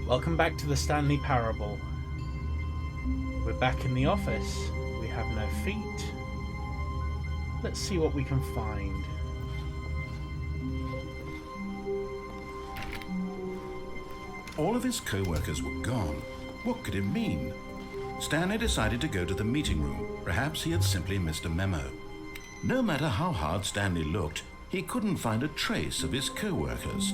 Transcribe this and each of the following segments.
Welcome back to the Stanley Parable. We're back in the office. We have no feet. Let's see what we can find. All of his co-workers were gone. What could it mean? Stanley decided to go to the meeting room. Perhaps he had simply missed a memo. No matter how hard Stanley looked, he couldn't find a trace of his co-workers.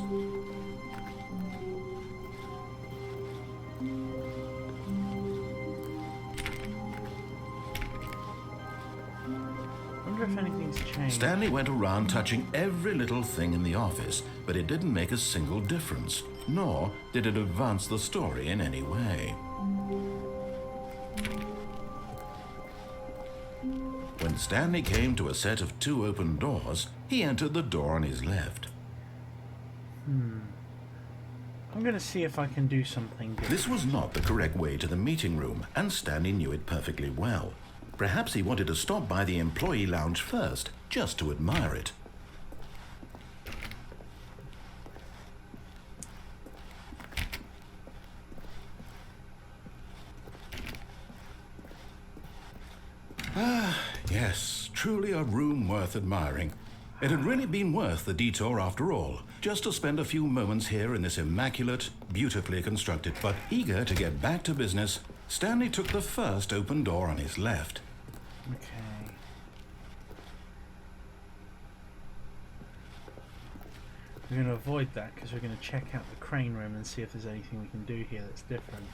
I wonder if anything's changed. Stanley went around touching every little thing in the office, but it didn't make a single difference, nor did it advance the story in any way. When Stanley came to a set of 2 open doors, he entered the door on his left. I'm going to see if I can do something different. This was not the correct way to the meeting room, and Stanley knew it perfectly well. Perhaps he wanted to stop by the employee lounge first, just to admire it. Yes, truly a room worth admiring. It had really been worth the detour after all, just to spend a few moments here in this immaculate, beautifully constructed, but eager to get back to business, Stanley took the first open door on his left. Okay. We're going to avoid that because we're going to check out the crane room and see if there's anything we can do here that's different.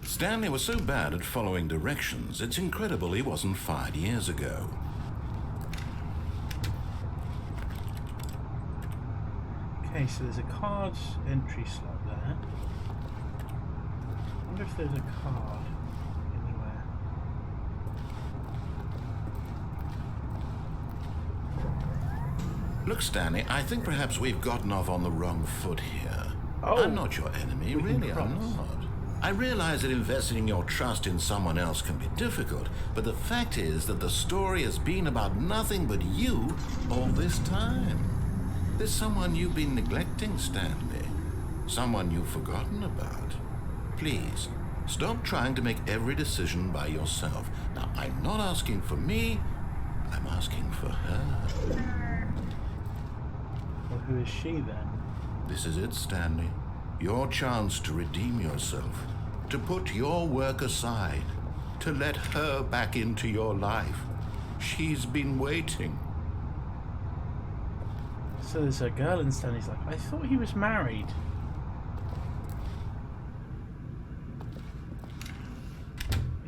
Stanley was so bad at following directions, it's incredible he wasn't fired years ago. Okay, so there's a card entry slot there. I wonder if there's a card anywhere. Look, Stanley, I think perhaps we've gotten off on the wrong foot here. Oh, I'm not your enemy, we can really, I'm cross. not. I realize that investing your trust in someone else can be difficult, but the fact is that the story has been about nothing but you all this time. There's someone you've been neglecting, Stanley. Someone you've forgotten about. Please, stop trying to make every decision by yourself. Now, I'm not asking for me, I'm asking for her. Well, who is she then? This is it, Stanley. Your chance to redeem yourself, to put your work aside, to let her back into your life. She's been waiting. So there's a girl in Stanley's life. I thought he was married.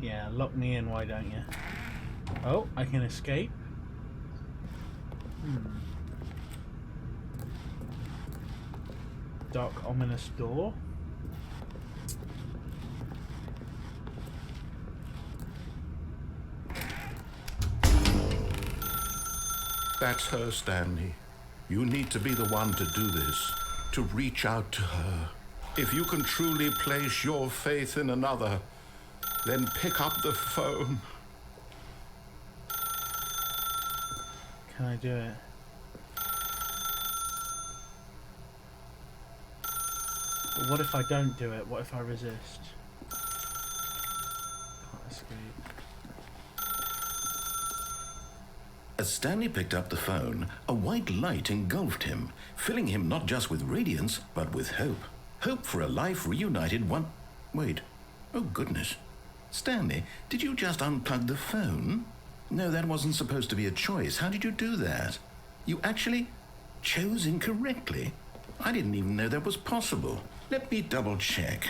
Yeah, lock me in, why don't you? Oh, I can escape. Dark, ominous door. That's her, Stanley. You need to be the one to do this, to reach out to her. If you can truly place your faith in another, then pick up the phone. Can I do it? But what if I don't do it? What if I resist? Can't escape. As Stanley picked up the phone, a white light engulfed him, filling him not just with radiance, but with hope. Hope for a life reunited one... Wait. Oh, goodness. Stanley, did you just unplug the phone? No, that wasn't supposed to be a choice. How did you do that? You actually chose incorrectly. I didn't even know that was possible. Let me double check.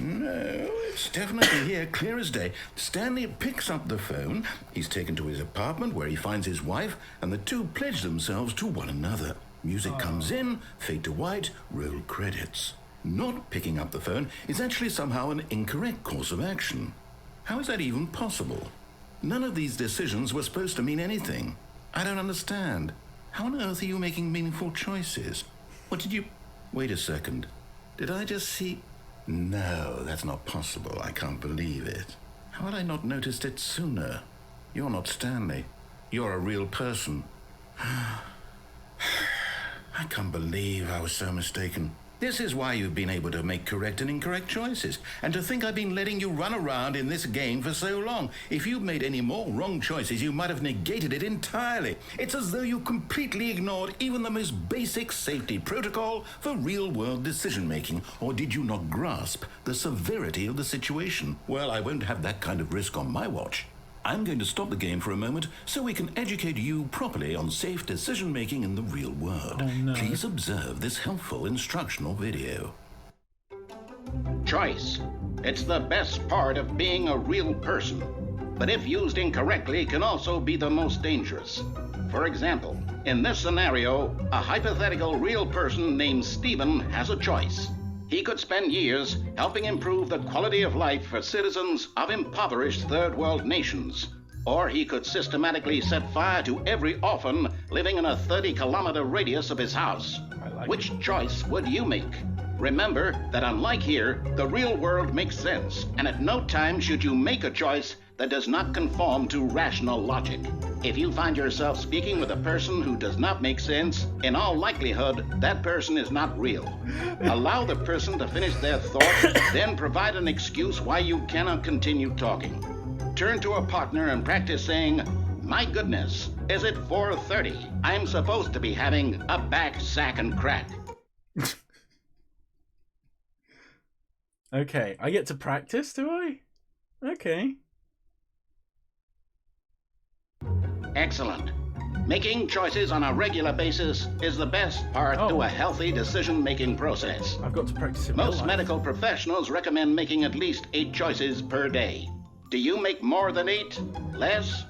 No, it's definitely here, clear as day. Stanley picks up the phone. He's taken to his apartment where he finds his wife, and the two pledge themselves to one another. Music comes in, fade to white, roll credits. Not picking up the phone is actually somehow an incorrect course of action. How is that even possible? None of these decisions were supposed to mean anything. I don't understand. How on earth are you making meaningful choices? What did you... Wait a second. Did I just see... No, that's not possible. I can't believe it. How had I not noticed it sooner? You're not Stanley. You're a real person. I can't believe I was so mistaken. This is why you've been able to make correct and incorrect choices. And to think I've been letting you run around in this game for so long. If you'd made any more wrong choices, you might have negated it entirely. It's as though you completely ignored even the most basic safety protocol for real-world decision-making. Or did you not grasp the severity of the situation? Well, I won't have that kind of risk on my watch. I'm going to stop the game for a moment so we can educate you properly on safe decision-making in the real world. Oh, no. Please observe this helpful instructional video. Choice. It's the best part of being a real person, but if used incorrectly can also be the most dangerous. For example, in this scenario, a hypothetical real person named Stephen has a choice. He could spend years helping improve the quality of life for citizens of impoverished third world nations. Or he could systematically set fire to every orphan living in a 30-kilometer radius of his house. Which choice would you make? Remember that unlike here, the real world makes sense, and at no time should you make a choice that does not conform to rational logic. If you find yourself speaking with a person who does not make sense, in all likelihood, that person is not real. Allow the person to finish their thought, then provide an excuse why you cannot continue talking. Turn to a partner and practice saying, "My goodness, is it 4:30? I'm supposed to be having a back, sack, and crack." Okay, I get to practice, do I? Okay. Excellent. Making choices on a regular basis is the best part to a healthy decision-making process. I've got to practice in real Most life. medical professionals recommend making at least 8 choices per day. Do you make more than 8? Less?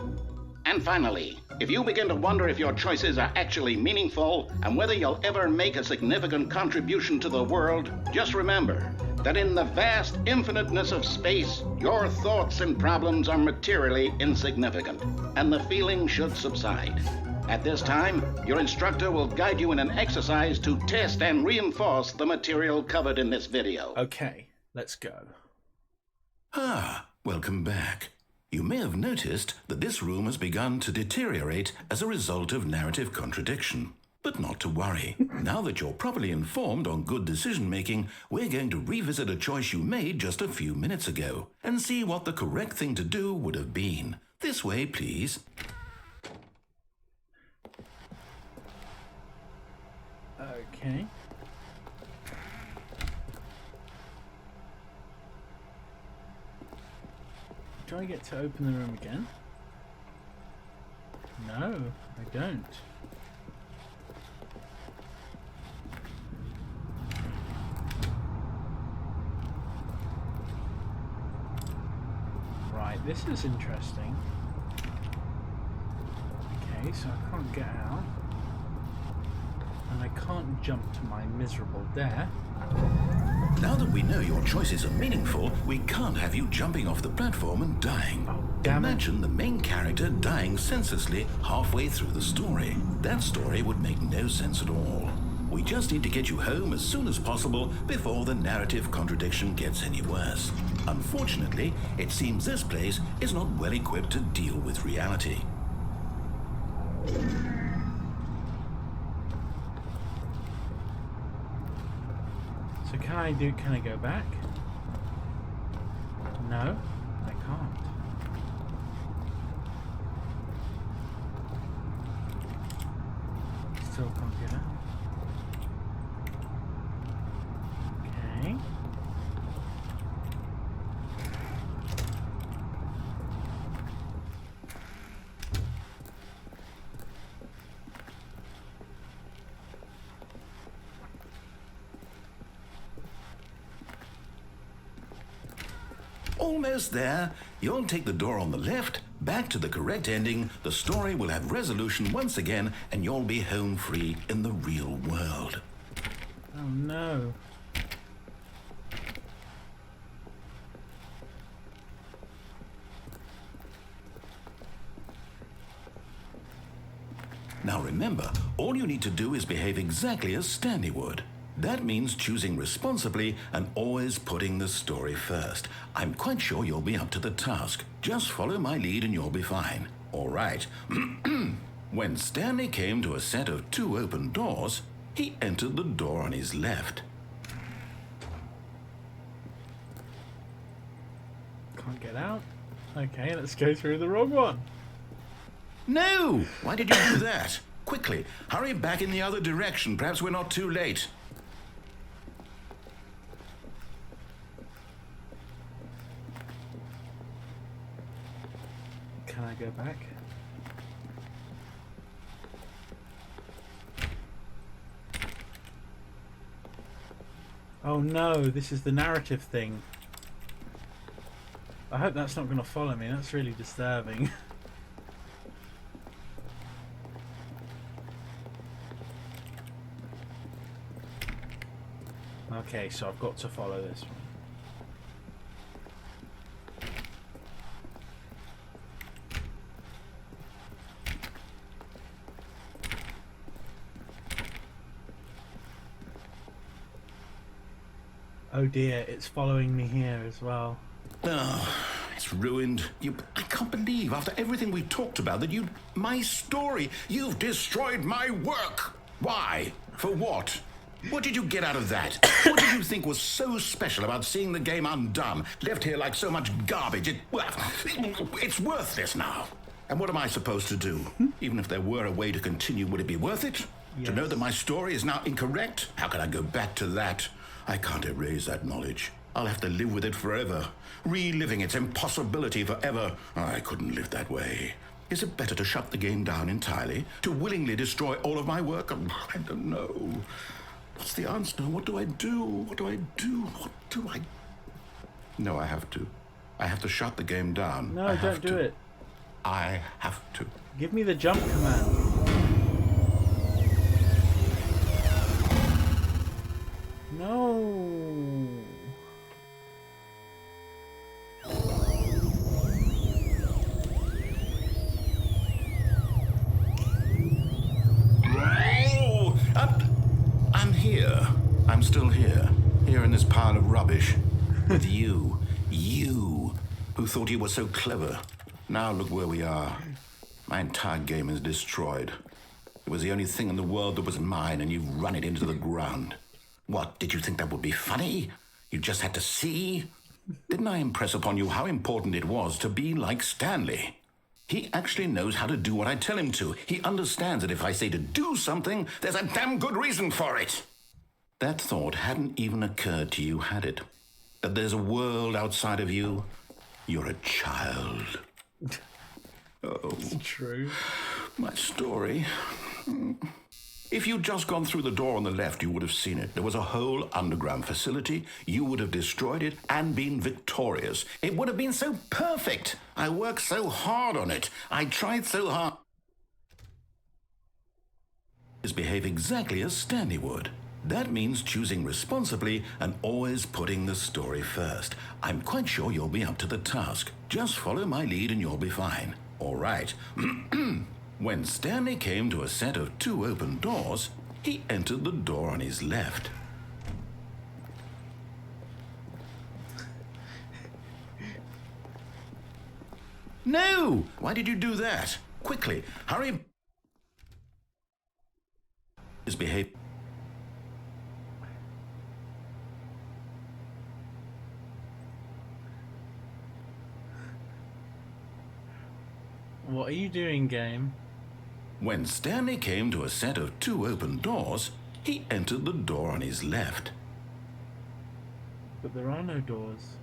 And finally, if you begin to wonder if your choices are actually meaningful and whether you'll ever make a significant contribution to the world, just remember that in the vast infiniteness of space, your thoughts and problems are materially insignificant, and the feeling should subside. At this time, your instructor will guide you in an exercise to test and reinforce the material covered in this video. Okay, let's go. Welcome back. You may have noticed that this room has begun to deteriorate as a result of narrative contradiction. But not to worry. Now that you're properly informed on good decision-making, we're going to revisit a choice you made just a few minutes ago and see what the correct thing to do would have been. This way, please. Okay. Do I get to open the room again? No, I don't. Right, this is interesting. Okay, so I can't get out. And I can't jump to my miserable death. Now that we know your choices are meaningful, we can't have you jumping off the platform and dying. Oh, damn it. Imagine the main character dying senselessly halfway through the story. That story would make no sense at all. We just need to get you home as soon as possible before the narrative contradiction gets any worse. Unfortunately, it seems this place is not well equipped to deal with reality. So can I go back? No, I can't. Still can't get out. Okay. Almost there. You'll take the door on the left, back to the correct ending, the story will have resolution once again, and you'll be home free in the real world. Oh no. Now remember, all you need to do is behave exactly as Stanley would. That means choosing responsibly and always putting the story first. I'm quite sure you'll be up to the task. Just follow my lead and you'll be fine. All right. When Stanley came to a set of 2 open doors, He entered the door on his left. Can't get out. Okay, let's go through the wrong one. No! Why did you do that? Quickly, hurry back in the other direction. Perhaps we're not too late. Can I go back? Oh no, this is the narrative thing. I hope that's not going to follow me. That's really disturbing. Okay, so I've got to follow this one. Oh dear, it's following me here as well. Oh, it's ruined. I can't believe, after everything we talked about, that my story, you've destroyed my work. Why? For what? What did you get out of that? What did you think was so special about seeing the game undone, left here like so much garbage? It's worthless now. And what am I supposed to do? Even if there were a way to continue, would it be worth it? Yes. To know that my story is now incorrect? How can I go back to that? I can't erase that knowledge. I'll have to live with it forever, reliving its impossibility forever. I couldn't live that way. Is it better to shut the game down entirely? To willingly destroy all of my work? I don't know. What's the answer? What do I do? What do I do? What do I... No, I have to. I have to shut the game down. No, don't do it. I have to. Give me the jump command. No. Oh, I'm here. I'm still here. Here in this pile of rubbish. With you. You, who thought you were so clever. Now look where we are. My entire game is destroyed. It was the only thing in the world that was mine, and you've run it into the ground. What, did you think that would be funny? You just had to see? Didn't I impress upon you how important it was to be like Stanley? He actually knows how to do what I tell him to. He understands that if I say to do something, there's a damn good reason for it. That thought hadn't even occurred to you, had it? That there's a world outside of you? You're a child. Oh, it's true. My story. If you'd just gone through the door on the left, you would have seen it. There was a whole underground facility. You would have destroyed it and been victorious. It would have been so perfect. I worked so hard on it. I tried so hard. Behave exactly as Stanley would. That means choosing responsibly and always putting the story first. I'm quite sure you'll be up to the task. Just follow my lead and you'll be fine. All right. When Stanley came to a set of 2 open doors, he entered the door on his left. No! Why did you do that? Quickly, hurry. His behavior. What are you doing, game? When Stanley came to a set of 2 open doors, he entered the door on his left. But there are no doors.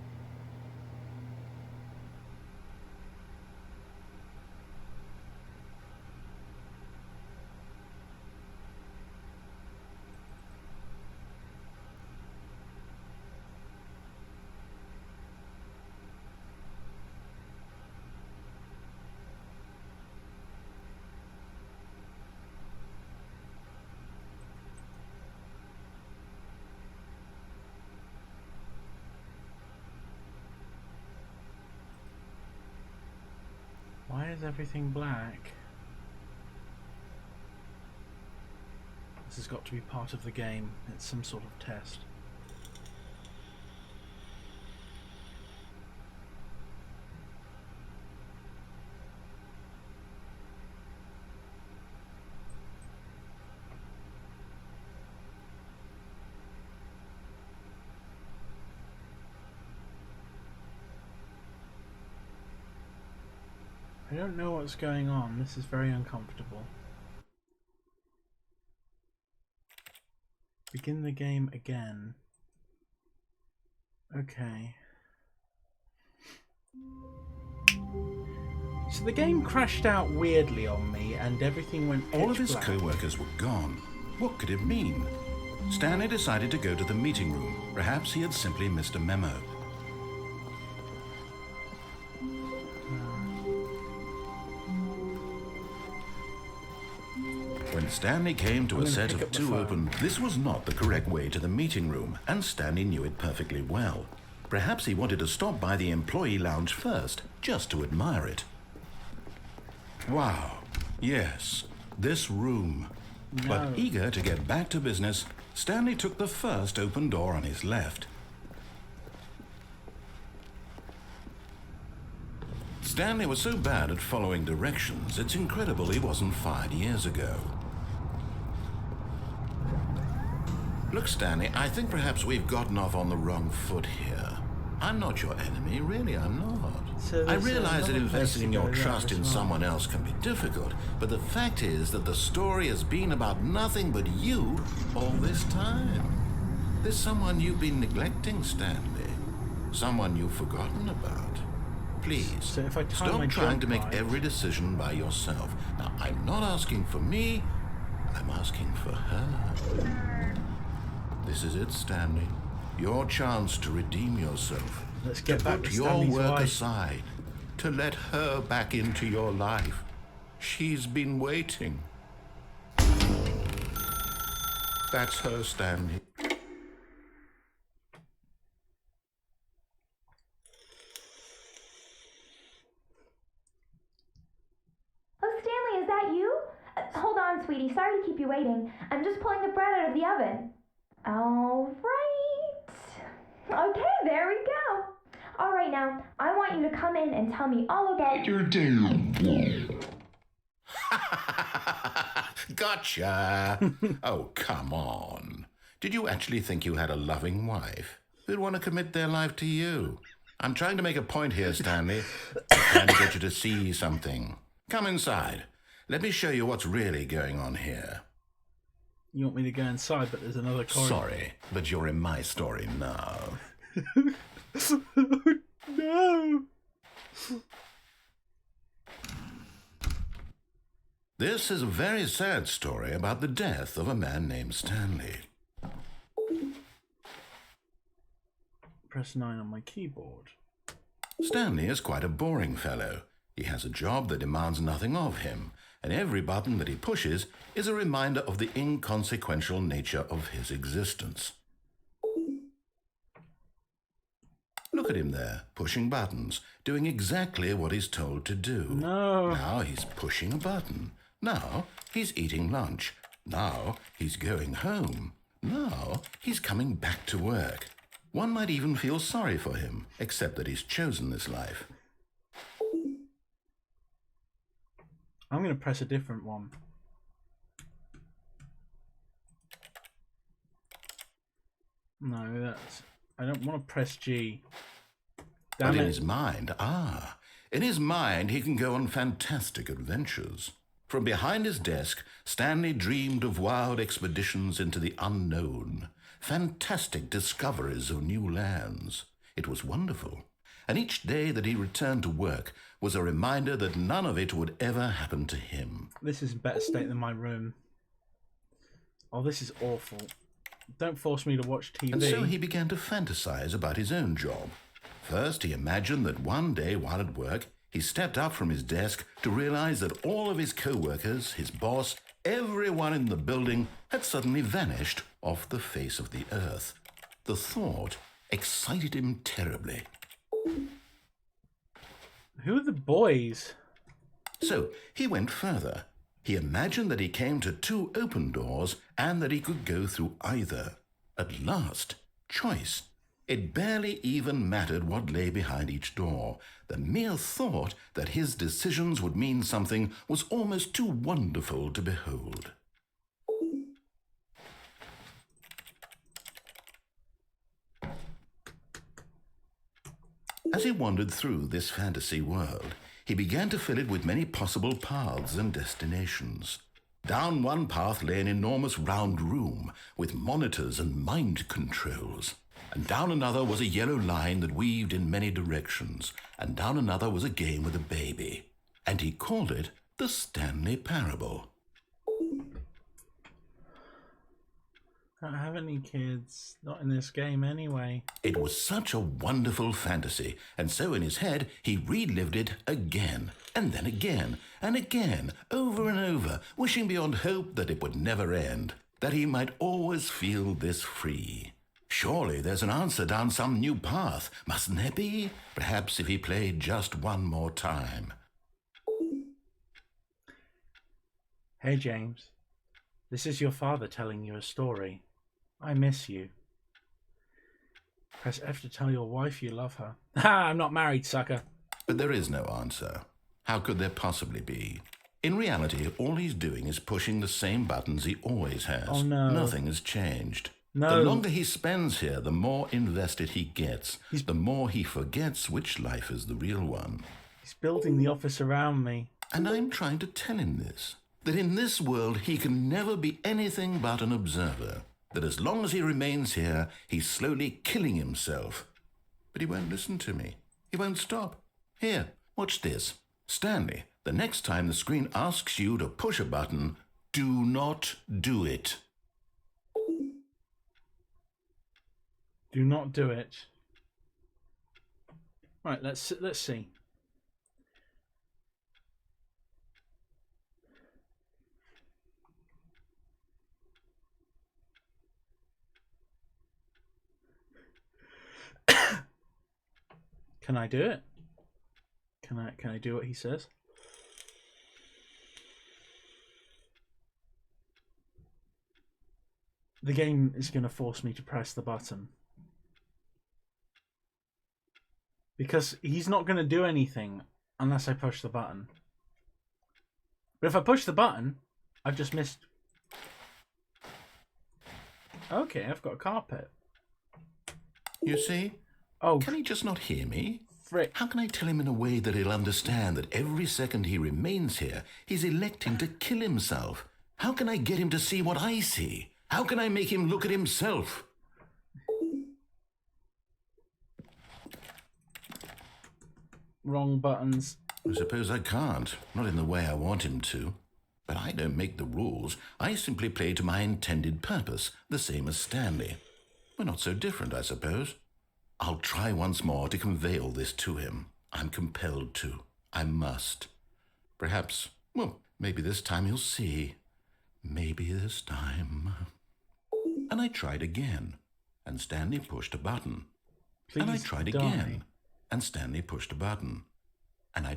Why is everything black? This has got to be part of the game. It's some sort of test. don't know what's going on. This is very uncomfortable. Begin the game again. Okay. So the game crashed out weirdly on me and everything went pitch All of his black. co-workers were gone. What could it mean? Stanley decided to go to the meeting room. Perhaps he had simply missed a memo. When Stanley came to a set of two open, this was not the correct way to the meeting room, and Stanley knew it perfectly well. Perhaps he wanted to stop by the employee lounge first, just to admire it. Wow, yes, this room. No. But eager to get back to business, Stanley took the first open door on his left. Stanley was so bad at following directions, it's incredible he wasn't fired years ago. Look, Stanley, I think perhaps we've gotten off on the wrong foot here. I'm not your enemy, really, I'm not. So I realize that another place investing to your go there trust as in well. someone else can be difficult, but the fact is that the story has been about nothing but you all this time. There's someone you've been neglecting, Stanley. Someone you've forgotten about. Please, So if I time stop my trying to jump make right- every decision by yourself. Now, I'm not asking for me, I'm asking for her. This is it, Stanley. Your chance to redeem yourself. Let's get to back put to your Stanley's work wife. aside. To let her back into your life. She's been waiting. That's her, Stanley. Oh, Stanley, is that you? Hold on, sweetie. Sorry to keep you waiting. I'm just pulling the bread out of the oven. All right. Okay, there we go. All right, now, I want you to come in and tell me all about your Gotcha. Oh, come on. Did you actually think you had a loving wife who'd want to commit their life to you? I'm trying to make a point here, Stanley. I'm trying to get you to see something. Come inside. Let me show you what's really going on here. You want me to go inside, but there's another corridor. Sorry, but you're in my story now. No! This is a very sad story about the death of a man named Stanley. Press 9 on my keyboard. Stanley is quite a boring fellow. He has a job that demands nothing of him, and every button that he pushes is a reminder of the inconsequential nature of his existence. Look at him there, pushing buttons, doing exactly what he's told to do. No. Now he's pushing a button. Now he's eating lunch. Now he's going home. Now he's coming back to work. One might even feel sorry for him, except that he's chosen this life. I'm going to press a different one. No, that's... I don't want to press G. Damn But in it. his mind, in his mind he can go on fantastic adventures. From behind his desk, Stanley dreamed of wild expeditions into the unknown, fantastic discoveries of new lands. It was wonderful. And each day that he returned to work was a reminder that none of it would ever happen to him. This is in better state than my room. Oh, this is awful. Don't force me to watch TV. And so he began to fantasize about his own job. First, he imagined that one day while at work, he stepped up from his desk to realize that all of his co-workers, his boss, everyone in the building had suddenly vanished off the face of the earth. The thought excited him terribly. Who are the boys? So he went further. He imagined that he came to two open doors and that he could go through either. At last, choice. It barely even mattered what lay behind each door. The mere thought that his decisions would mean something was almost too wonderful to behold. As he wandered through this fantasy world, he began to fill it with many possible paths and destinations. Down one path lay an enormous round room with monitors and mind controls. And down another was a yellow line that weaved in many directions. And down another was a game with a baby. And he called it the Stanley Parable. Don't have any kids. Not in this game anyway. It was such a wonderful fantasy, and so in his head he relived it again, and then again, and again, over and over, wishing beyond hope that it would never end, that he might always feel this free. Surely there's an answer down some new path, mustn't there be? Perhaps if he played just one more time. Hey, James. This is your father telling you a story. I miss you. Press F to tell your wife you love her. Ha! I'm not married, sucker. But there is no answer. How could there possibly be? In reality, all he's doing is pushing the same buttons he always has. Oh, no. Nothing has changed. No. The longer he spends here, the more invested he gets. The more he forgets which life is the real one. He's building the office around me. And I'm trying to tell him this. That in this world he can never be anything but an observer. That as long as he remains here, he's slowly killing himself. But he won't listen to me. He won't stop. Here, watch this. Stanley, the next time the screen asks you to push a button, do not do it. Do not do it. Right, let's see. Can I do it? Can I do what he says? The game is going to force me to press the button. Because he's not going to do anything unless I push the button. But if I push the button, I've just missed. Okay, I've got a carpet. You see? Oh, Can he just not hear me? frick. How can I tell him in a way that he'll understand that every second he remains here, he's electing to kill himself? How can I get him to see what I see? How can I make him look at himself? Wrong buttons. I suppose I can't, not in the way I want him to. But I don't make the rules. I simply play to my intended purpose, the same as Stanley. We're not so different, I suppose. I'll try once more to convey all this to him. I'm compelled to. I must. Perhaps, well, maybe this time he'll see. Maybe this time. And I tried again, and Stanley pushed a button. Please and I tried die. again, and Stanley pushed a button. And I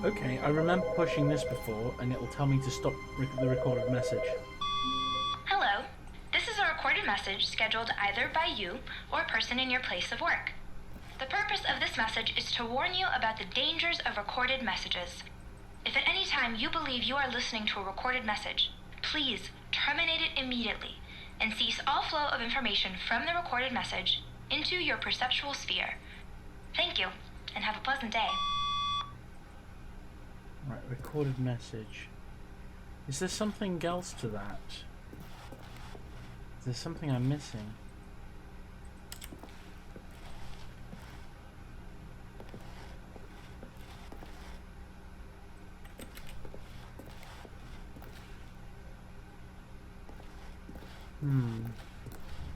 Okay, I remember pushing this before, and it'll tell me to stop the recorded message. Hello. This is a recorded message scheduled either by you or a person in your place of work. The purpose of this message is to warn you about the dangers of recorded messages. If at any time you believe you are listening to a recorded message, please terminate it immediately and cease all flow of information from the recorded message into your perceptual sphere. Thank you, and have a pleasant day. Right, recorded message. Is there something else to that? Is there something I'm missing?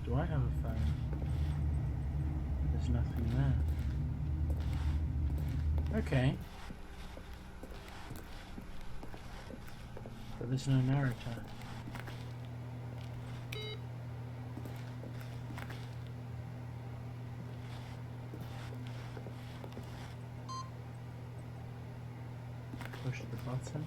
Do I have a phone? There's nothing there. Okay. But there's no narrator. Push the button.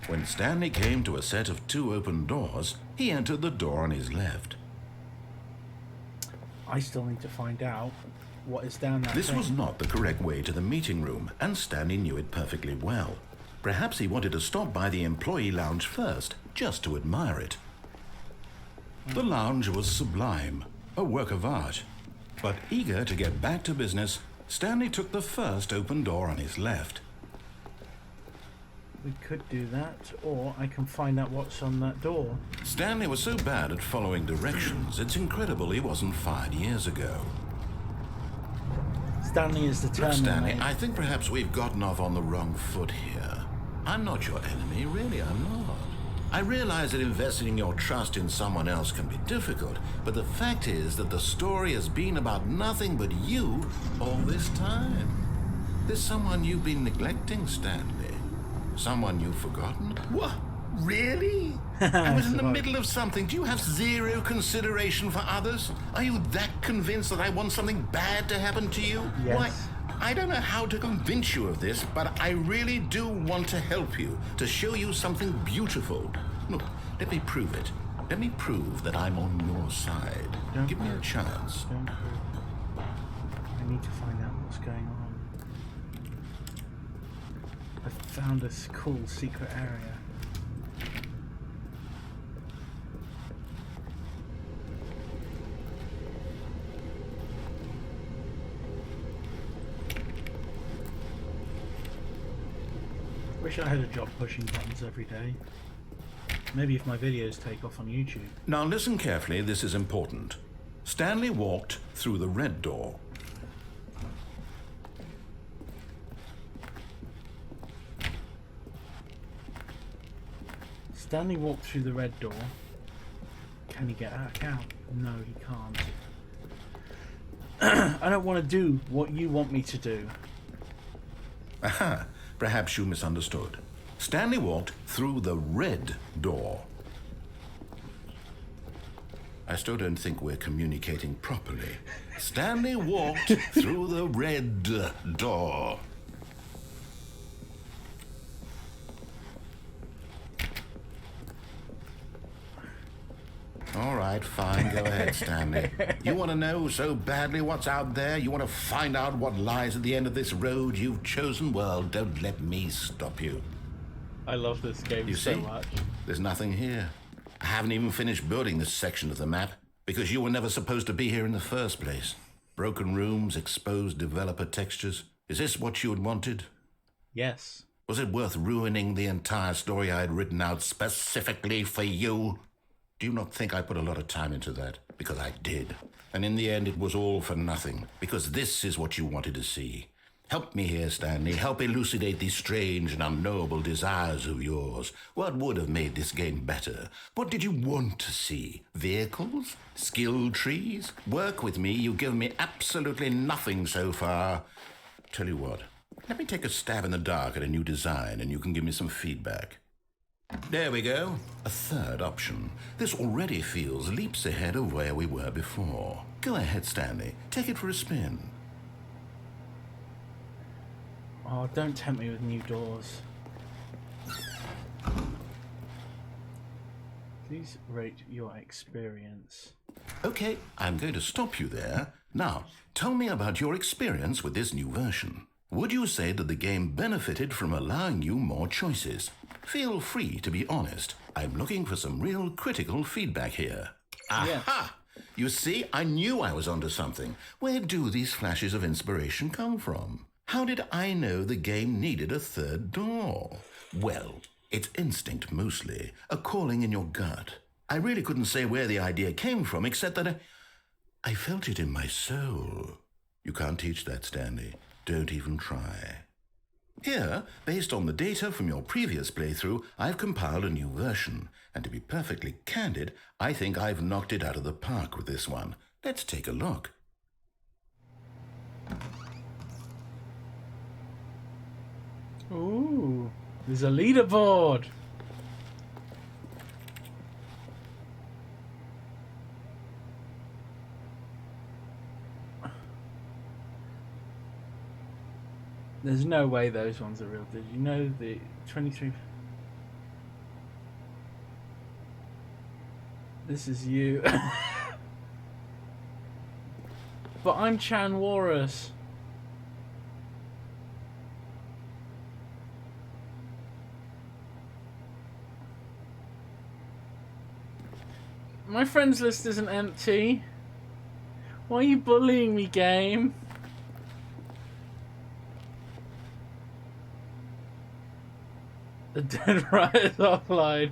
When Stanley came to a set of 2 open doors, he entered the door on his left. I still need to find out what is down that This thing. was not the correct way to the meeting room, and Stanley knew it perfectly well. Perhaps he wanted to stop by the employee lounge first, just to admire it. The lounge was sublime, a work of art. But eager to get back to business, Stanley took the first open door on his left. We could do that, or I can find out what's on that door. Stanley was so bad at following directions, it's incredible he wasn't fired years ago. Stanley is Look, determined. Stanley, mate. I think perhaps we've gotten off on the wrong foot here. I'm not your enemy, really, I'm not. I realize that investing your trust in someone else can be difficult, but the fact is that the story has been about nothing but you all this time. There's someone you've been neglecting, Stanley. Someone you've forgotten. What? Really? I was in the middle of something. Do you have zero consideration for others? Are you that convinced that I want something bad to happen to you? Yes. Why, I don't know how to convince you of this, but I really do want to help you, to show you something beautiful. Look, let me prove it. Let me prove that I'm on your side. Don't Give me a prove- chance. Don't prove. I need to find out what's going on. I found this cool secret area. Wish I had a job pushing buttons every day. Maybe if my videos take off on YouTube. Now listen carefully, this is important. Stanley walked through the red door. Stanley walked through the red door. Can he get back out? No, he can't. I don't want to do what you want me to do. Aha, perhaps you misunderstood. Stanley walked through the red door. I still don't think we're communicating properly. Stanley walked through the red door. All right, fine. Go ahead, Stanley. You want to know so badly what's out there? You want to find out what lies at the end of this road you've chosen? Well, don't let me stop you. I love this game You so see? much. There's nothing here. I haven't even finished building this section of the map because you were never supposed to be here in the first place. Broken rooms, exposed developer textures. Is this what you had wanted? Yes. Was it worth ruining the entire story I had written out specifically for you? Do you not think I put a lot of time into that? Because I did. And in the end, it was all for nothing. Because this is what you wanted to see. Help me here, Stanley. Help elucidate these strange and unknowable desires of yours. What would have made this game better? What did you want to see? Vehicles? Skill trees? Work with me. You've given me absolutely nothing so far. Tell you what. Let me take a stab in the dark at a new design and you can give me some feedback. There we go. A third option. This already feels leaps ahead of where we were before. Go ahead, Stanley. Take it for a spin. Oh, don't tempt me with new doors. Please rate your experience. Okay, I'm going to stop you there. Now, tell me about your experience with this new version. Would you say that the game benefited from allowing you more choices? Feel free to be honest. I'm looking for some real critical feedback here. Aha! You see, I knew I was onto something. Where do these flashes of inspiration come from? How did I know the game needed a third door? Well, it's instinct mostly, a calling in your gut. I really couldn't say where the idea came from, except that I felt it in my soul. You can't teach that, Stanley. Don't even try. Here, based on the data from your previous playthrough, I've compiled a new version. And to be perfectly candid, I think I've knocked it out of the park with this one. Let's take a look. Ooh, there's a leaderboard. There's no way those ones are real. Did you know the 23? This is you. But I'm Chan Walrus. My friends list isn't empty. Why are you bullying me, game? The dead rat is offline.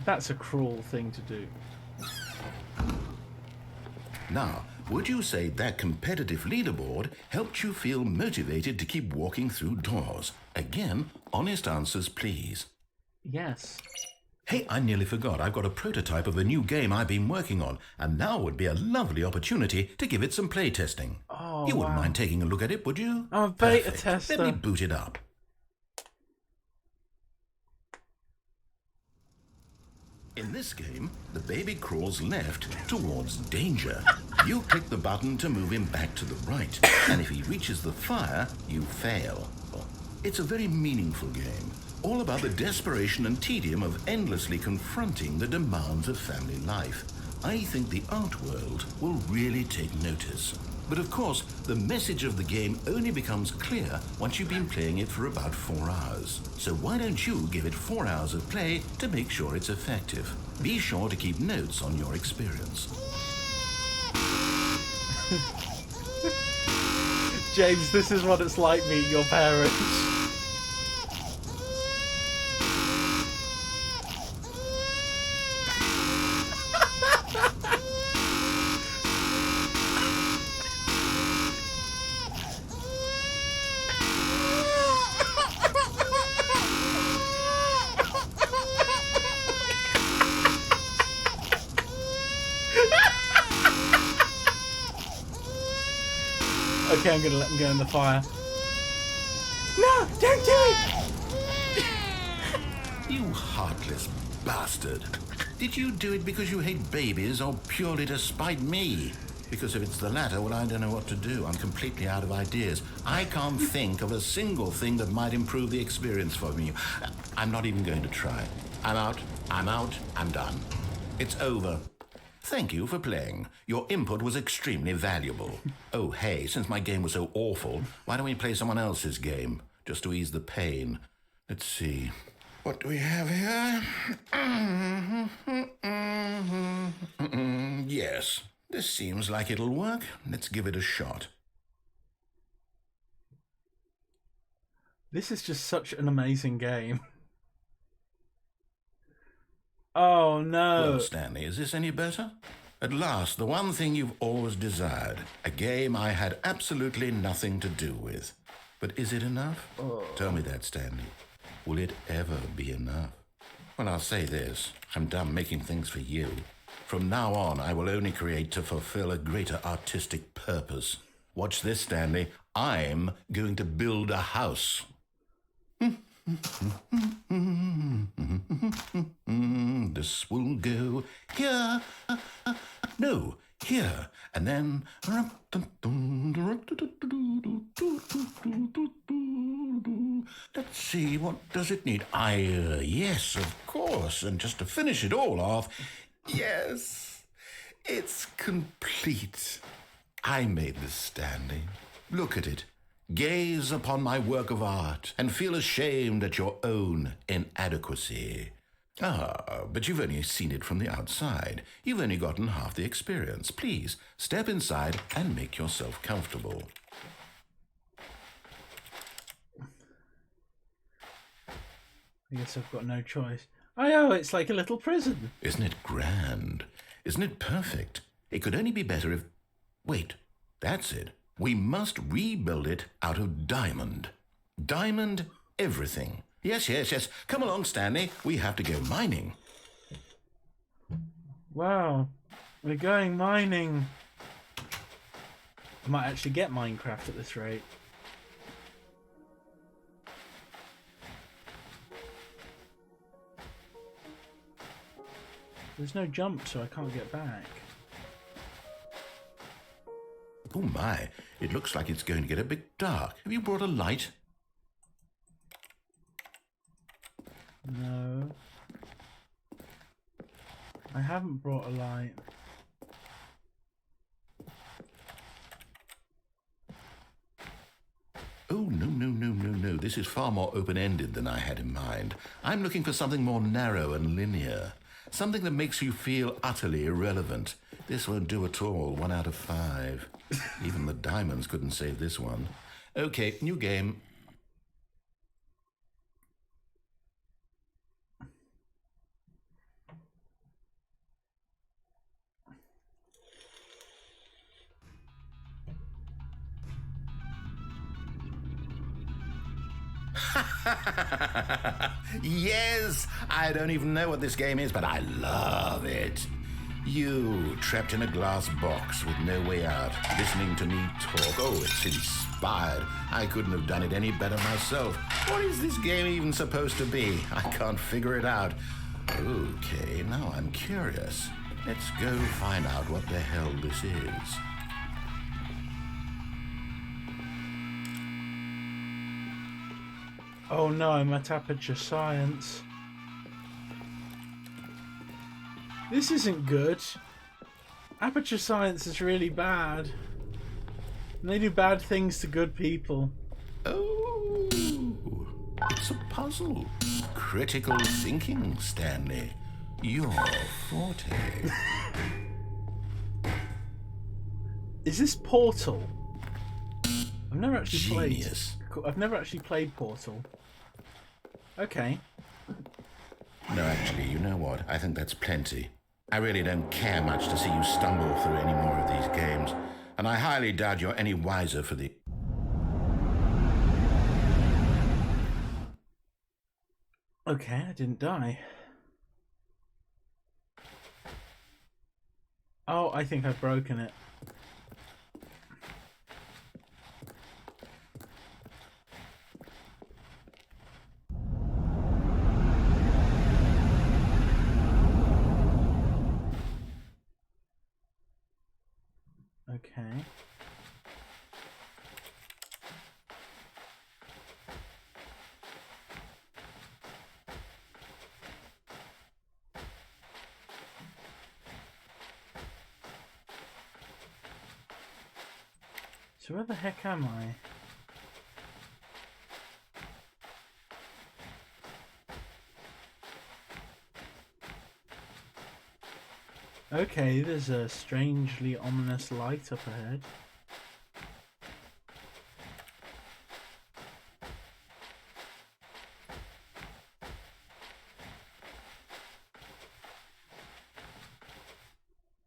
That's a cruel thing to do. Now, would you say that competitive leaderboard helped you feel motivated to keep walking through doors? Again, honest answers, please. Yes. Hey, I nearly forgot. I've got a prototype of a new game I've been working on, and now would be a lovely opportunity to give it some play testing. Oh, You wouldn't wow. mind taking a look at it, would you? I'm a beta Perfect. tester. Let me boot it up. In this game, the baby crawls left towards danger. You click the button to move him back to the right, and if he reaches the fire, you fail. It's a very meaningful game, all about the desperation and tedium of endlessly confronting the demands of family life. I think the art world will really take notice. But of course, the message of the game only becomes clear once you've been playing it for about 4 hours. So why don't you give it 4 hours of play to make sure it's effective? Be sure to keep notes on your experience. James, this is what it's like meeting your parents. Okay, I'm gonna let him go in the fire. No, don't do it! You heartless bastard. Did you do it because you hate babies or purely to spite me? Because if it's the latter, well, I don't know what to do. I'm completely out of ideas. I can't think of a single thing that might improve the experience for me. I'm not even going to try. I'm out, I'm done. It's over. Thank you for playing. Your input was extremely valuable. Oh, hey, since my game was so awful, why don't we play someone else's game, just to ease the pain? Let's see. What do we have here? Yes, this seems like it'll work. Let's give it a shot. This is just such an amazing game. Oh no. Well, Stanley, is this any better? At last, the one thing you've always desired. A game I had absolutely nothing to do with. But is it enough? Tell me that, Stanley. Will it ever be enough? Well, I'll say this. I'm done making things for you. From now on, I will only create to fulfill a greater artistic purpose. Watch this, Stanley. I'm going to build a house. This will go here. No, here. And then... Let's see, what does it need? Yes, of course. And just to finish it all off, yes, it's complete. I made this, Stanley. Look at it. Gaze upon my work of art and feel ashamed at your own inadequacy. Ah, but you've only seen it from the outside. You've only gotten half the experience. Please, step inside and make yourself comfortable. I guess I've got no choice. Oh, it's like a little prison. Isn't it grand? Isn't it perfect? It could only be better if... Wait, that's it. We must rebuild it out of diamond. Diamond everything. Yes. Come along, Stanley. We have to go mining. Wow. We're going mining. I might actually get Minecraft at this rate. There's no jump, so I can't get back. Oh my, it looks like it's going to get a bit dark. Have you brought a light? No. I haven't brought a light. Oh, no. This is far more open-ended than I had in mind. I'm looking for something more narrow and linear. Something that makes you feel utterly irrelevant. This won't do at all. 1 out of 5. Even the diamonds couldn't save this one. Okay, new game. Yes! I don't even know what this game is, but I love it. You, trapped in a glass box with no way out, listening to me talk. Oh, it's inspired. I couldn't have done it any better myself. What is this game even supposed to be? I can't figure it out. Okay, now I'm curious. Let's go find out what the hell this is. Oh no, I'm at Aperture Science. This isn't good. Aperture Science is really bad. And they do bad things to good people. Oh, it's a puzzle. Critical thinking, Stanley. Your forte. Is this Portal? I've never actually Genius. played. I've never actually played Portal. Okay. No, actually, you know what? I think that's plenty. I really don't care much to see you stumble through any more of these games, and I highly doubt you're any wiser for the... Okay, I didn't die. Oh, I think I've broken it. Okay. So where the heck am I? Okay, there's a strangely ominous light up ahead.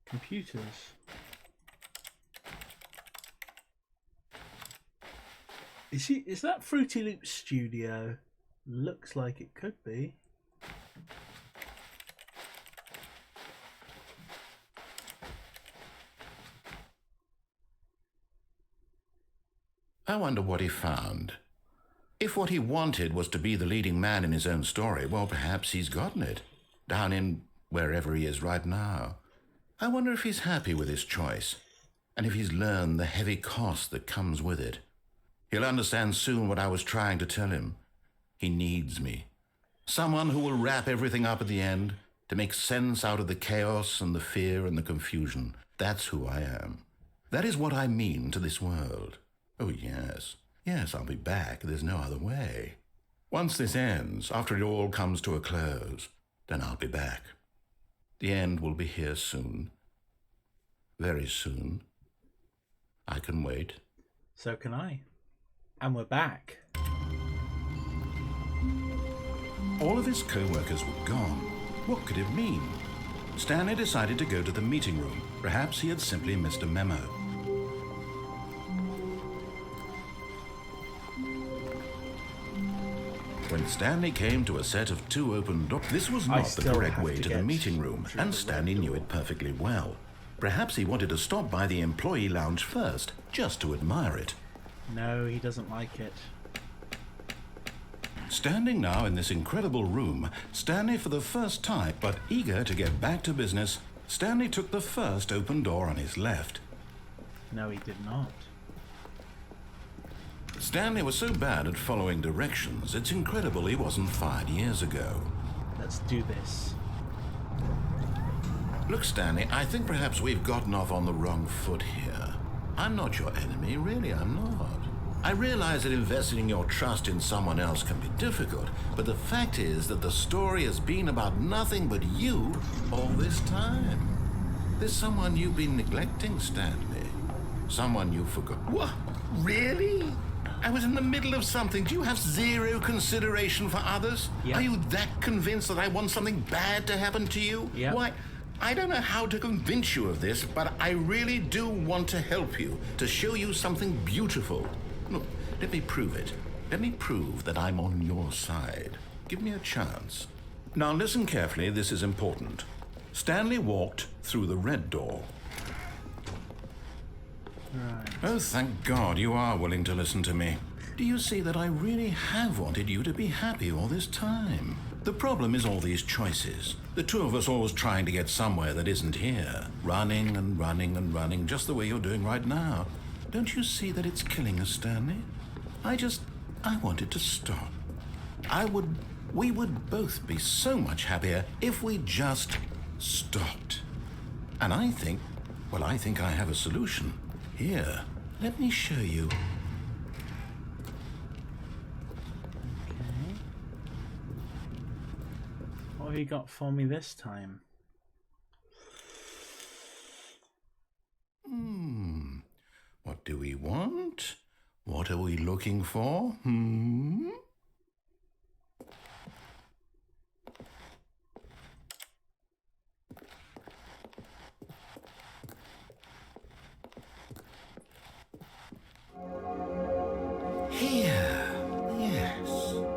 Computers. Is that Fruity Loops Studio? Looks like it could be. I wonder what he found. If what he wanted was to be the leading man in his own story, well, perhaps he's gotten it. Down in wherever he is right now. I wonder if he's happy with his choice, and if he's learned the heavy cost that comes with it. He'll understand soon what I was trying to tell him. He needs me. Someone who will wrap everything up at the end, to make sense out of the chaos and the fear and the confusion. That's who I am. That is what I mean to this world. Oh, yes. Yes, I'll be back. There's no other way. Once this ends, after it all comes to a close, then I'll be back. The end will be here soon. Very soon. I can wait. So can I. And we're back. All of his co-workers were gone. What could it mean? Stanley decided to go to the meeting room. Perhaps he had simply missed a memo. When Stanley came to a set of 2 open doors, this was not the correct way to the meeting room, and Stanley knew it perfectly well. Perhaps he wanted to stop by the employee lounge first, just to admire it. No, he doesn't like it. Standing now in this incredible room, Stanley for the first time, but eager to get back to business, Stanley took the first open door on his left. No, he did not. Stanley was so bad at following directions, it's incredible he wasn't fired years ago. Let's do this. Look, Stanley, I think perhaps we've gotten off on the wrong foot here. I'm not your enemy, really, I'm not. I realize that investing your trust in someone else can be difficult, but the fact is that the story has been about nothing but you all this time. There's someone you've been neglecting, Stanley. Someone you forgot. What? Really? I was in the middle of something. Do you have zero consideration for others? Yeah. Are you that convinced that I want something bad to happen to you? Yeah. Why, I don't know how to convince you of this, but I really do want to help you, to show you something beautiful. Look, let me prove it. Let me prove that I'm on your side. Give me a chance. Now listen carefully, this is important. Stanley walked through the red door. Right. Oh, thank God you are willing to listen to me. Do you see that I really have wanted you to be happy all this time? The problem is all these choices. The two of us always trying to get somewhere that isn't here. Running and running and running, just the way you're doing right now. Don't you see that it's killing us, Stanley? I wanted to stop. We would both be so much happier if we just stopped. And I think I have a solution. Here, let me show you. Okay. What have you got for me this time? What do we want? What are we looking for? Here. Yes.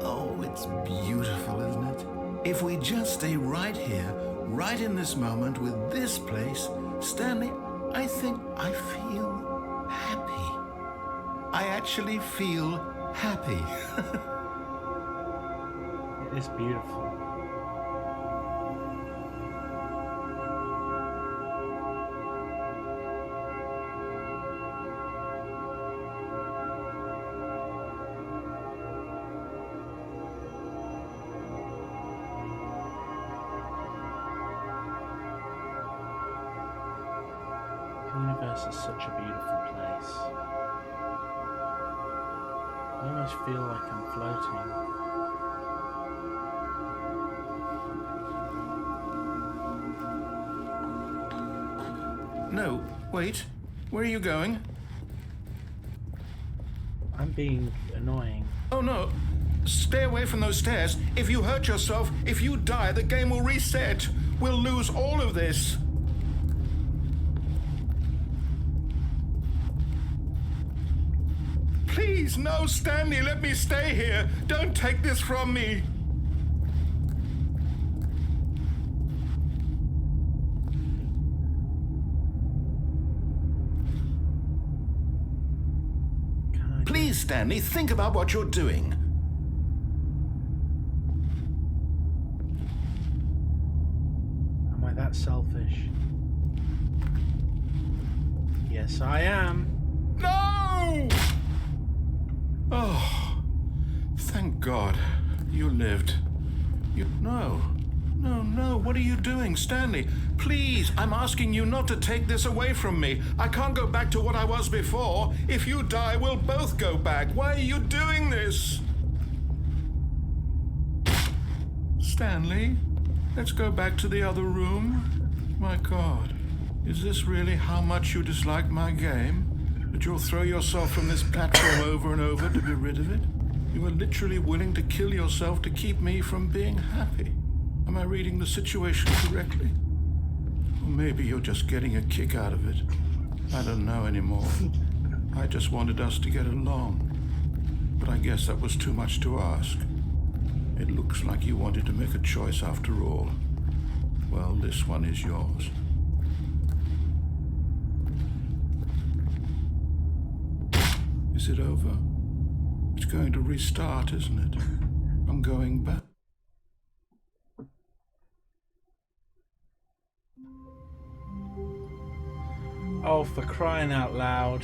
Oh, it's beautiful, isn't it? If we just stay right here, right in this moment with this place, Stanley, I think I feel happy. I actually feel happy. It is beautiful. The universe is such a beautiful place. I almost feel like I'm floating. No, wait. Where are you going? I'm being annoying. Oh no. Stay away from those stairs. If you hurt yourself, if you die, the game will reset. We'll lose all of this. Please, no, Stanley, let me stay here. Don't take this from me. Please, Stanley, think about what you're doing. Am I that selfish? Yes, I am. No! Oh, thank God you lived. No, what are you doing, Stanley? Please, I'm asking you not to take this away from me. I can't go back to what I was before. If you die, we'll both go back. Why are you doing this? Stanley, let's go back to the other room. My God, is this really how much you dislike my game? That you'll throw yourself from this platform over and over to be rid of it? You are literally willing to kill yourself to keep me from being happy. Am I reading the situation correctly? Or maybe you're just getting a kick out of it. I don't know anymore. I just wanted us to get along. But I guess that was too much to ask. It looks like you wanted to make a choice after all. Well, this one is yours. Is it over? It's going to restart, isn't it? I'm going back. Oh, for crying out loud.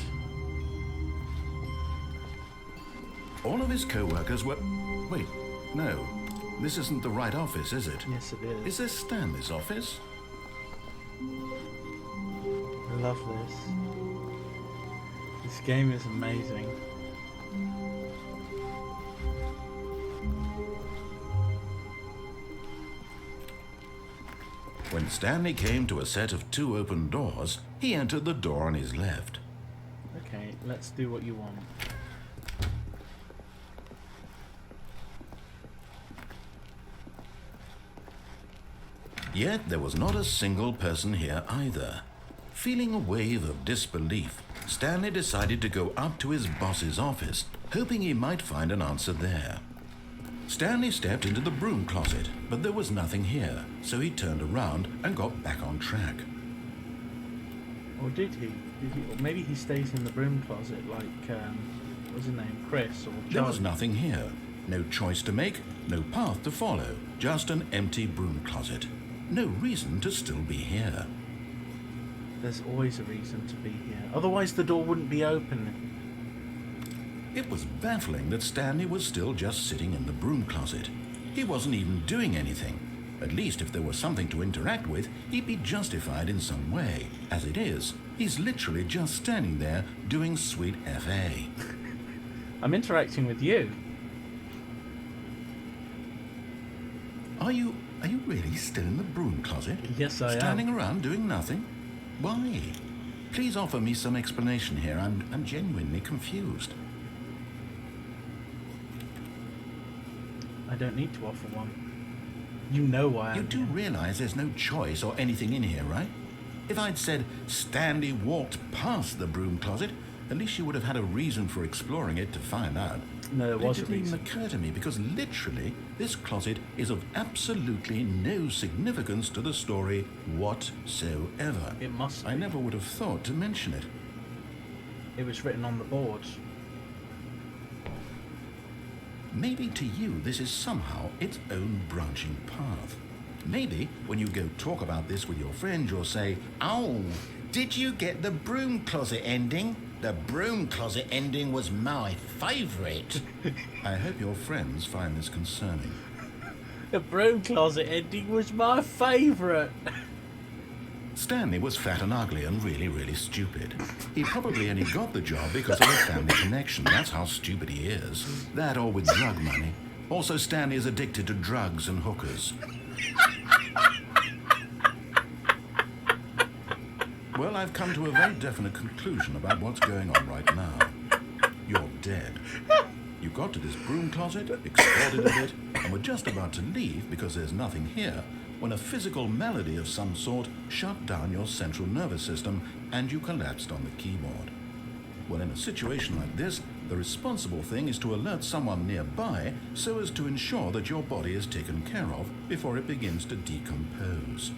All of his co-workers were... Wait, no. This isn't the right office, is it? Yes, it is. Is this Stanley's office? I love this. This game is amazing. When Stanley came to a set of 2 open doors, he entered the door on his left. Okay, let's do what you want. Yet there was not a single person here either. Feeling a wave of disbelief, Stanley decided to go up to his boss's office, hoping he might find an answer there. Stanley stepped into the broom closet, but there was nothing here, so he turned around and got back on track. Or did he? Or maybe he stays in the broom closet like, what's his name, Chris or John? There was nothing here. No choice to make, no path to follow, just an empty broom closet. No reason to still be here. There's always a reason to be here. Otherwise the door wouldn't be open. It was baffling that Stanley was still just sitting in the broom closet. He wasn't even doing anything. At least if there was something to interact with, he'd be justified in some way. As it is, he's literally just standing there doing sweet FA. I'm interacting with you. Are you really still in the broom closet? Yes, I am. Standing around doing nothing? Why? Please offer me some explanation here. I'm genuinely confused. I don't need to offer one. You know why I'm You do here. realize there's no choice or anything in here, right? If I'd said Stanley walked past the broom closet, at least you would have had a reason for exploring it to find out. No, there But was it a didn't even reason. occur to me because literally this closet is of absolutely no significance to the story whatsoever. It must I be. never would have thought to mention it. It was written on the boards. Maybe to you this is somehow its own branching path. Maybe when you go talk about this with your friends, you'll say, "Oh, did you get the broom closet ending? The broom closet ending was my favourite." I hope your friends find this concerning. The broom closet ending was my favourite. Stanley was fat and ugly and really, really stupid. He probably only got the job because of a family connection. That's how stupid he is. That or with drug money. Also, Stanley is addicted to drugs and hookers. Well, I've come to a very definite conclusion about what's going on right now. You're dead. You got to this broom closet, explored it a bit, and were just about to leave because there's nothing here, when a physical malady of some sort shut down your central nervous system and you collapsed on the keyboard. Well, in a situation like this, the responsible thing is to alert someone nearby so as to ensure that your body is taken care of before it begins to decompose.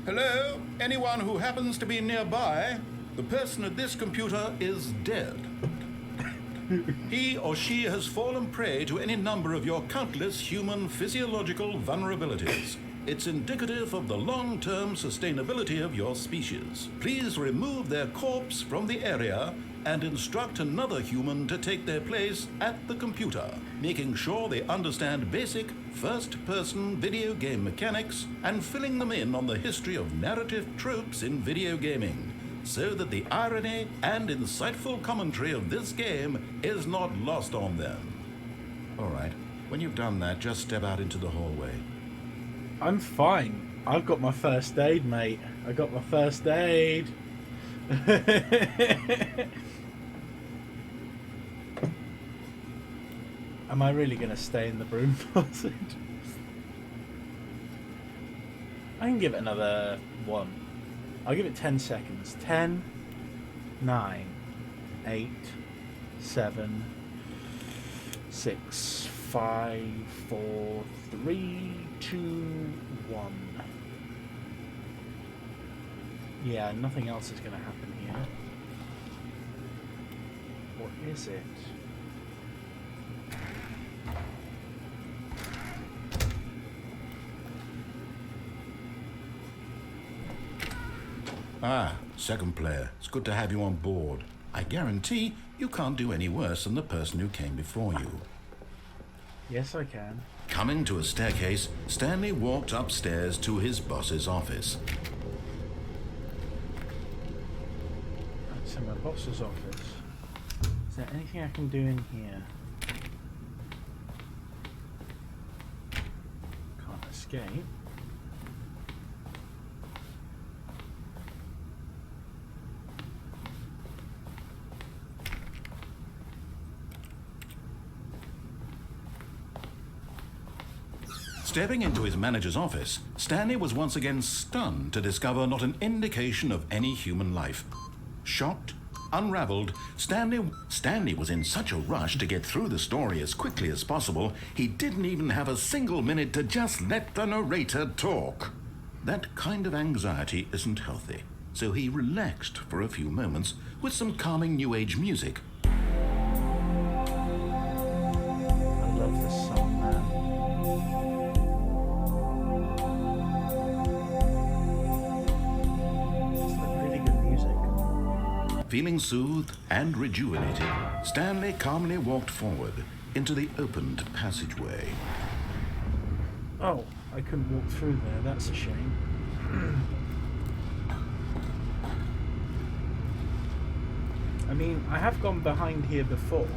Hello? Anyone who happens to be nearby? The person at this computer is dead. He or she has fallen prey to any number of your countless human physiological vulnerabilities. It's indicative of the long-term sustainability of your species. Please remove their corpse from the area and instruct another human to take their place at the computer, making sure they understand basic first-person video game mechanics and filling them in on the history of narrative tropes in video gaming, so that the irony and insightful commentary of this game is not lost on them. All right, when you've done that, just step out into the hallway. I'm fine. I've got my first aid, mate. I got my first aid. Am I really going to stay in the broom closet? I can give it another 1. I'll give it 10 seconds. 10, 9, 8, 7, 6, 5, 4, 3, 2, 1. Yeah, nothing else is going to happen here. What is it? Ah, second player. It's good to have you on board. I guarantee you can't do any worse than the person who came before you. Yes, I can. Coming to a staircase, Stanley walked upstairs to his boss's office. That's in my boss's office. Is there anything I can do in here? Can't escape. Stepping into his manager's office, Stanley was once again stunned to discover not an indication of any human life. Shocked, unraveled, Stanley was in such a rush to get through the story as quickly as possible, he didn't even have a single minute to just let the narrator talk. That kind of anxiety isn't healthy, so he relaxed for a few moments with some calming New Age music. I love this song, man. It's like really good music. Feeling soothed and rejuvenated, Stanley calmly walked forward into the opened passageway. Oh, I couldn't walk through there. That's a shame. I mean, I have gone behind here before,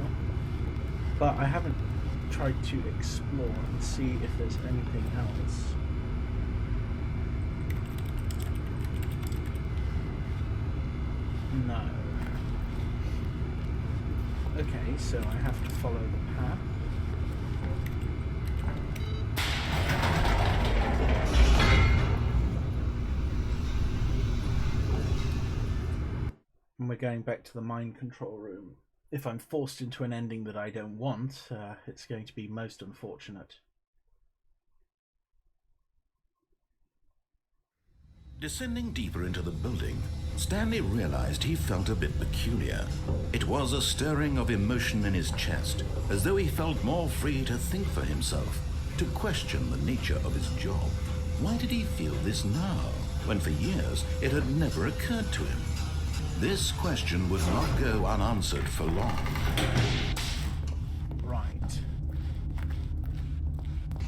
but I haven't tried to explore and see if there's anything else. No. Okay, so I have to follow the path. And we're going back to the mind control room. If I'm forced into an ending that I don't want, it's going to be most unfortunate. Descending deeper into the building, Stanley realized he felt a bit peculiar. It was a stirring of emotion in his chest, as though he felt more free to think for himself, to question the nature of his job. Why did he feel this now, when for years it had never occurred to him? This question would not go unanswered for long. Right.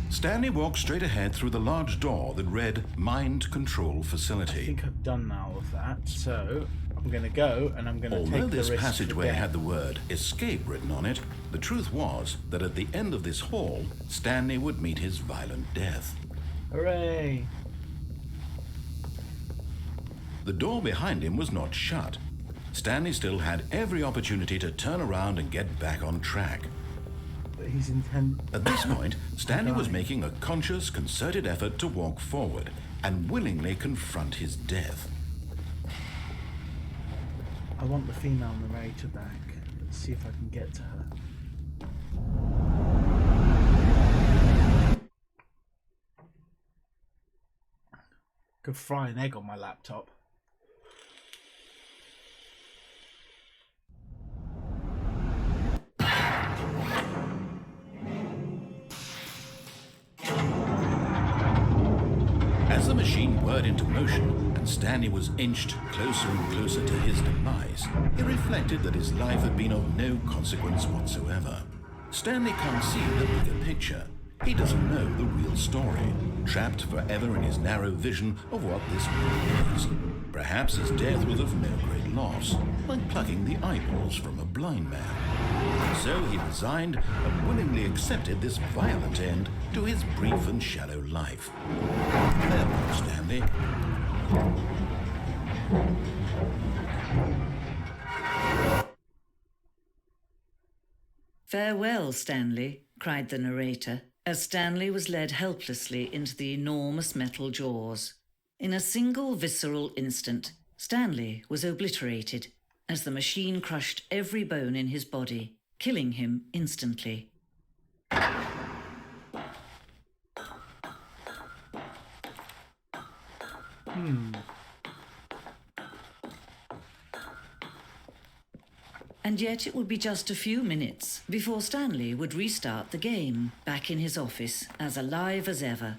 Stanley walked straight ahead through the large door that read Mind Control I Facility. think I've done now of that, so I'm going to go and I'm going to take the Although risk. this passageway again. had the word escape written on it, the truth was that at the end of this hall, Stanley would meet his violent death. Hooray! The door behind him was not shut. Stanley still had every opportunity to turn around and get back on track. But he's intent. At this point, Stanley was making a conscious, concerted effort to walk forward and willingly confront his death. I want the female narrator back. Let's see if I can get to her. Could fry an egg on my laptop. As the machine whirred into motion and Stanley was inched closer and closer to his demise, he reflected that his life had been of no consequence whatsoever. Stanley can't see the bigger picture. He doesn't know the real story, trapped forever in his narrow vision of what this world is. Perhaps his death was of no great loss, like plucking the eyeballs from a blind man. So he resigned and willingly accepted this violent end to his brief and shallow life. Farewell, Stanley. "Farewell, Stanley," cried the narrator, as Stanley was led helplessly into the enormous metal jaws. In a single visceral instant, Stanley was obliterated as the machine crushed every bone in his body, killing him instantly. And yet it would be just a few minutes before Stanley would restart the game, back in his office, as alive as ever.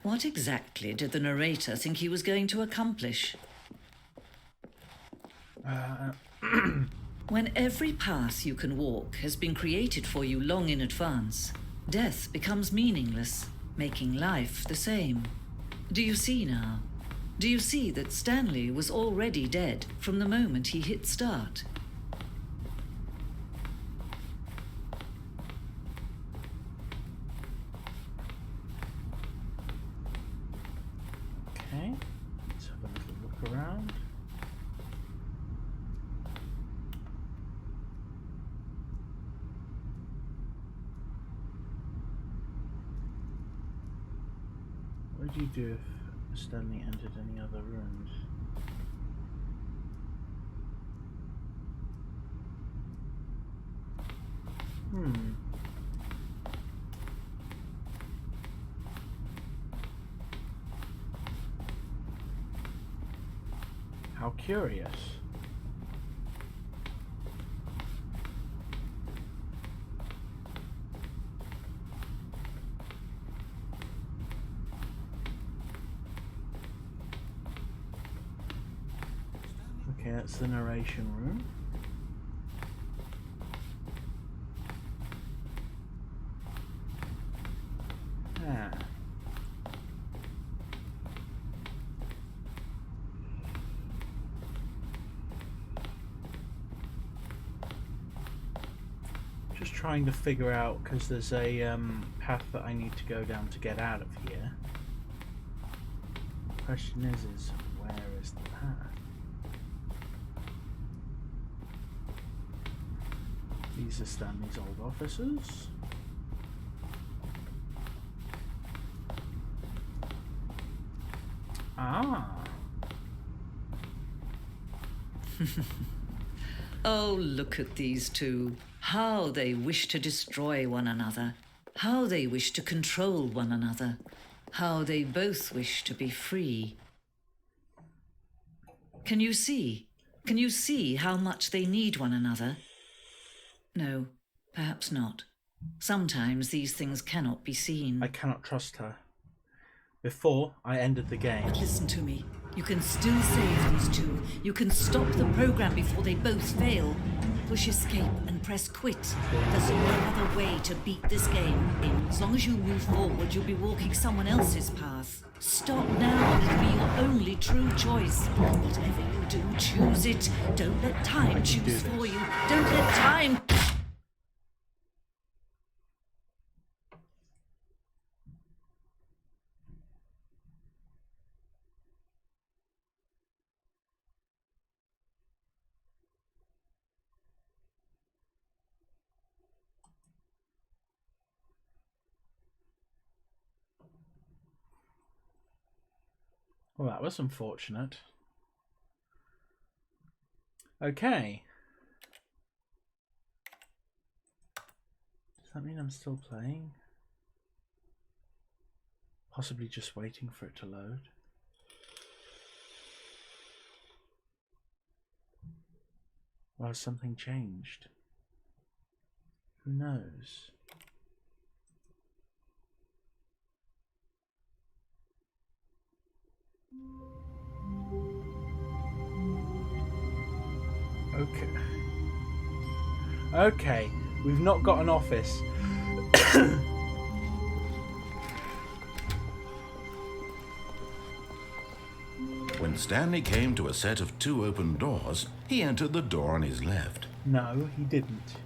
What exactly did the narrator think he was going to accomplish? When every path you can walk has been created for you long in advance, death becomes meaningless, making life the same. Do you see now? Do you see that Stanley was already dead from the moment he hit start? Okay, let's have a little look around. What would you do if Stanley entered any other rooms? How curious. Okay, that's the narration room. Ah. Just trying to figure out, because there's a path that I need to go down to get out of here. The question is where is the path? These are Stanley's old offices. Ah. Oh, look at these two. How they wish to destroy one another. How they wish to control one another. How they both wish to be free. Can you see? Can you see how much they need one another? No, perhaps not. Sometimes these things cannot be seen. I cannot trust her. Before I ended the game. But listen to me. You can still save these two. You can stop the program before they both fail. Push escape and press quit. There's no other way to beat this game. As long as you move forward, you'll be walking someone else's path. Stop now. It'll be your only true choice. Whatever you do, choose it. Don't let time choose for you. Don't let time... Well, that was unfortunate. Okay. Does that mean I'm still playing? Possibly just waiting for it to load. Or has something changed? Who knows? Okay. Okay, we've not got an office. When Stanley came to a set of 2 open doors, he entered the door on his left. No, he didn't.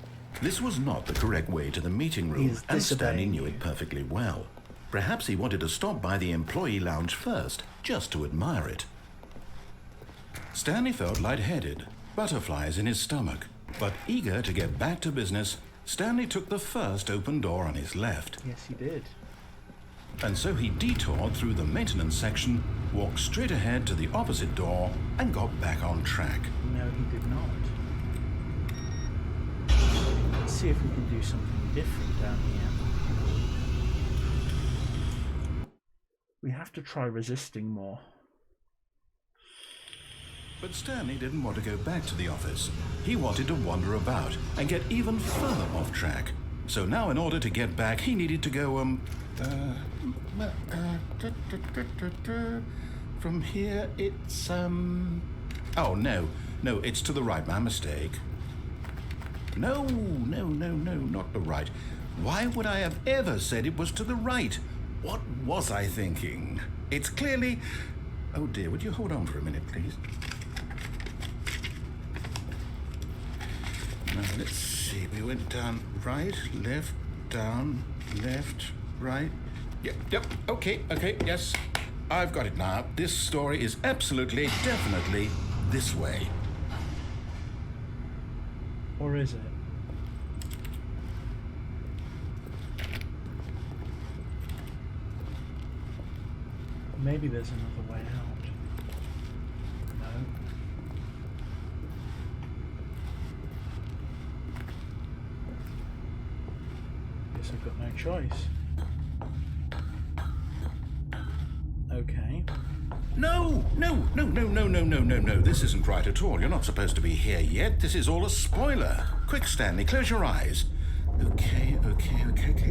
This was not the correct way to the meeting room, He's and Stanley disobeying knew you. it perfectly well. Perhaps he wanted to stop by the employee lounge first, just to admire it. Stanley felt lightheaded, butterflies in his stomach, but eager to get back to business, Stanley took the first open door on his left. Yes, he did. And so he detoured through the maintenance section, walked straight ahead to the opposite door, and got back on track. No, he did not. Let's see if we can do something different down here. We have to try resisting more. But Stanley didn't want to go back to the office. He wanted to wander about and get even further off track. So now in order to get back, he needed to go, from here it's, oh no, No, it's to the right. My mistake. No, not the right. Why would I have ever said it was to the right? What was I thinking? It's clearly... Oh dear, would you hold on for a minute, please? Now, let's see. We went down right, left, down, left, right. Yep, okay, yes. I've got it now. This story is absolutely, definitely this way. Or is it? Maybe there's another way out. No. Guess I've got no choice. Okay. No. This isn't right at all. You're not supposed to be here yet. This is all a spoiler. Quick, Stanley, close your eyes. Okay.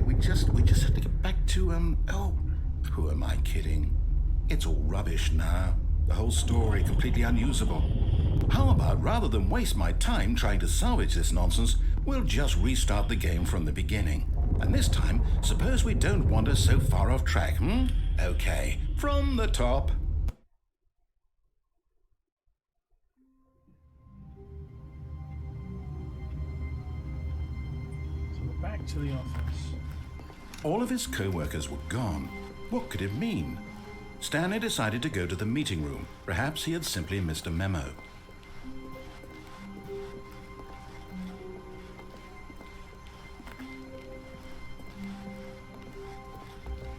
We just have to get back to, oh, who am I kidding? It's all rubbish now. The whole story completely unusable. How about, rather than waste my time trying to salvage this nonsense, we'll just restart the game from the beginning. And this time, suppose we don't wander so far off track, Okay, from the top. So we're back to the office. All of his co-workers were gone. What could it mean? Stanley decided to go to the meeting room. Perhaps he had simply missed a memo.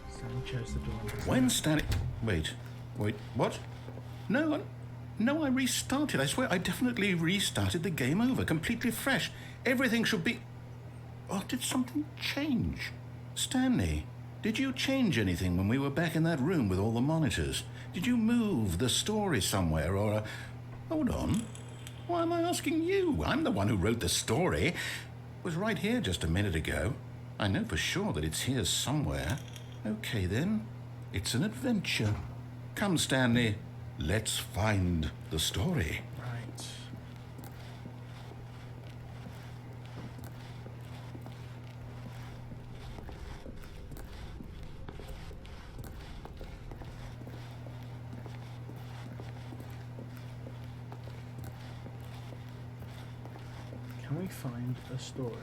Stanley chose the door. When Stanley... Wait, what? No, I restarted. I swear, I definitely restarted the game over, completely fresh. Everything should be... Or did something change? Stanley, did you change anything when we were back in that room with all the monitors? Did you move the story somewhere or... Hold on. Why am I asking you? I'm the one who wrote the story. It was right here just a minute ago. I know for sure that it's here somewhere. Okay, then. It's an adventure. Come, Stanley. Let's find the story. Right. Can we find a story?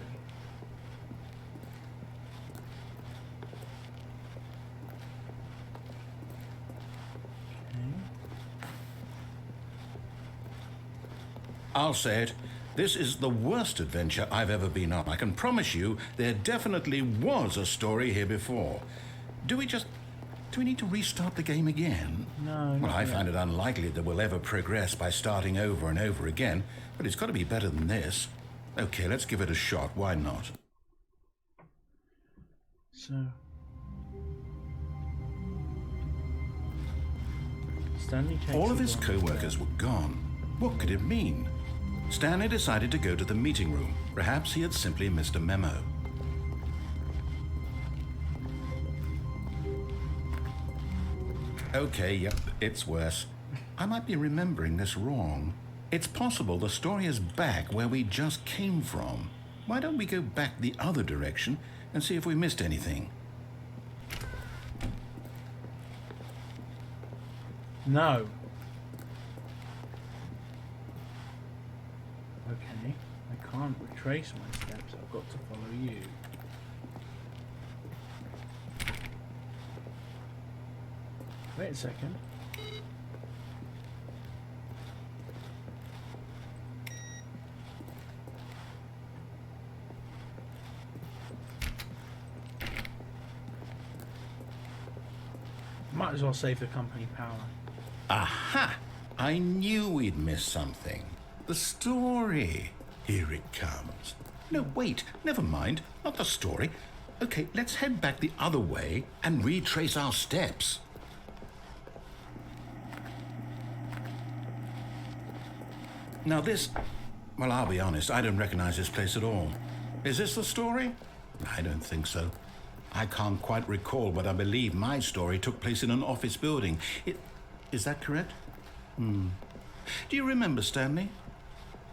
I'll say it. This is the worst adventure I've ever been on. I can promise you there definitely was a story here before. Do we need to restart the game again? No. Well, I find it unlikely that we'll ever progress by starting over and over again, but it's got to be better than this. Okay, let's give it a shot. Why not? So... Stanley takes All of his the co-workers were gone. What could it mean? Stanley decided to go to the meeting room. Perhaps he had simply missed a memo. Okay, yep, it's worse. I might be remembering this wrong. It's possible the story is back where we just came from. Why don't we go back the other direction and see if we missed anything? No. Okay, I can't retrace my steps. I've got to follow you. Wait a second. Might as well save the company power. Aha! I knew we'd missed something. The story. Here it comes. No, wait, never mind. Not the story. Okay, let's head back the other way and retrace our steps. Now this... Well, I'll be honest, I don't recognize this place at all. Is this the story? I don't think so. I can't quite recall, but I believe my story took place in an office building. Is that correct? Do you remember, Stanley?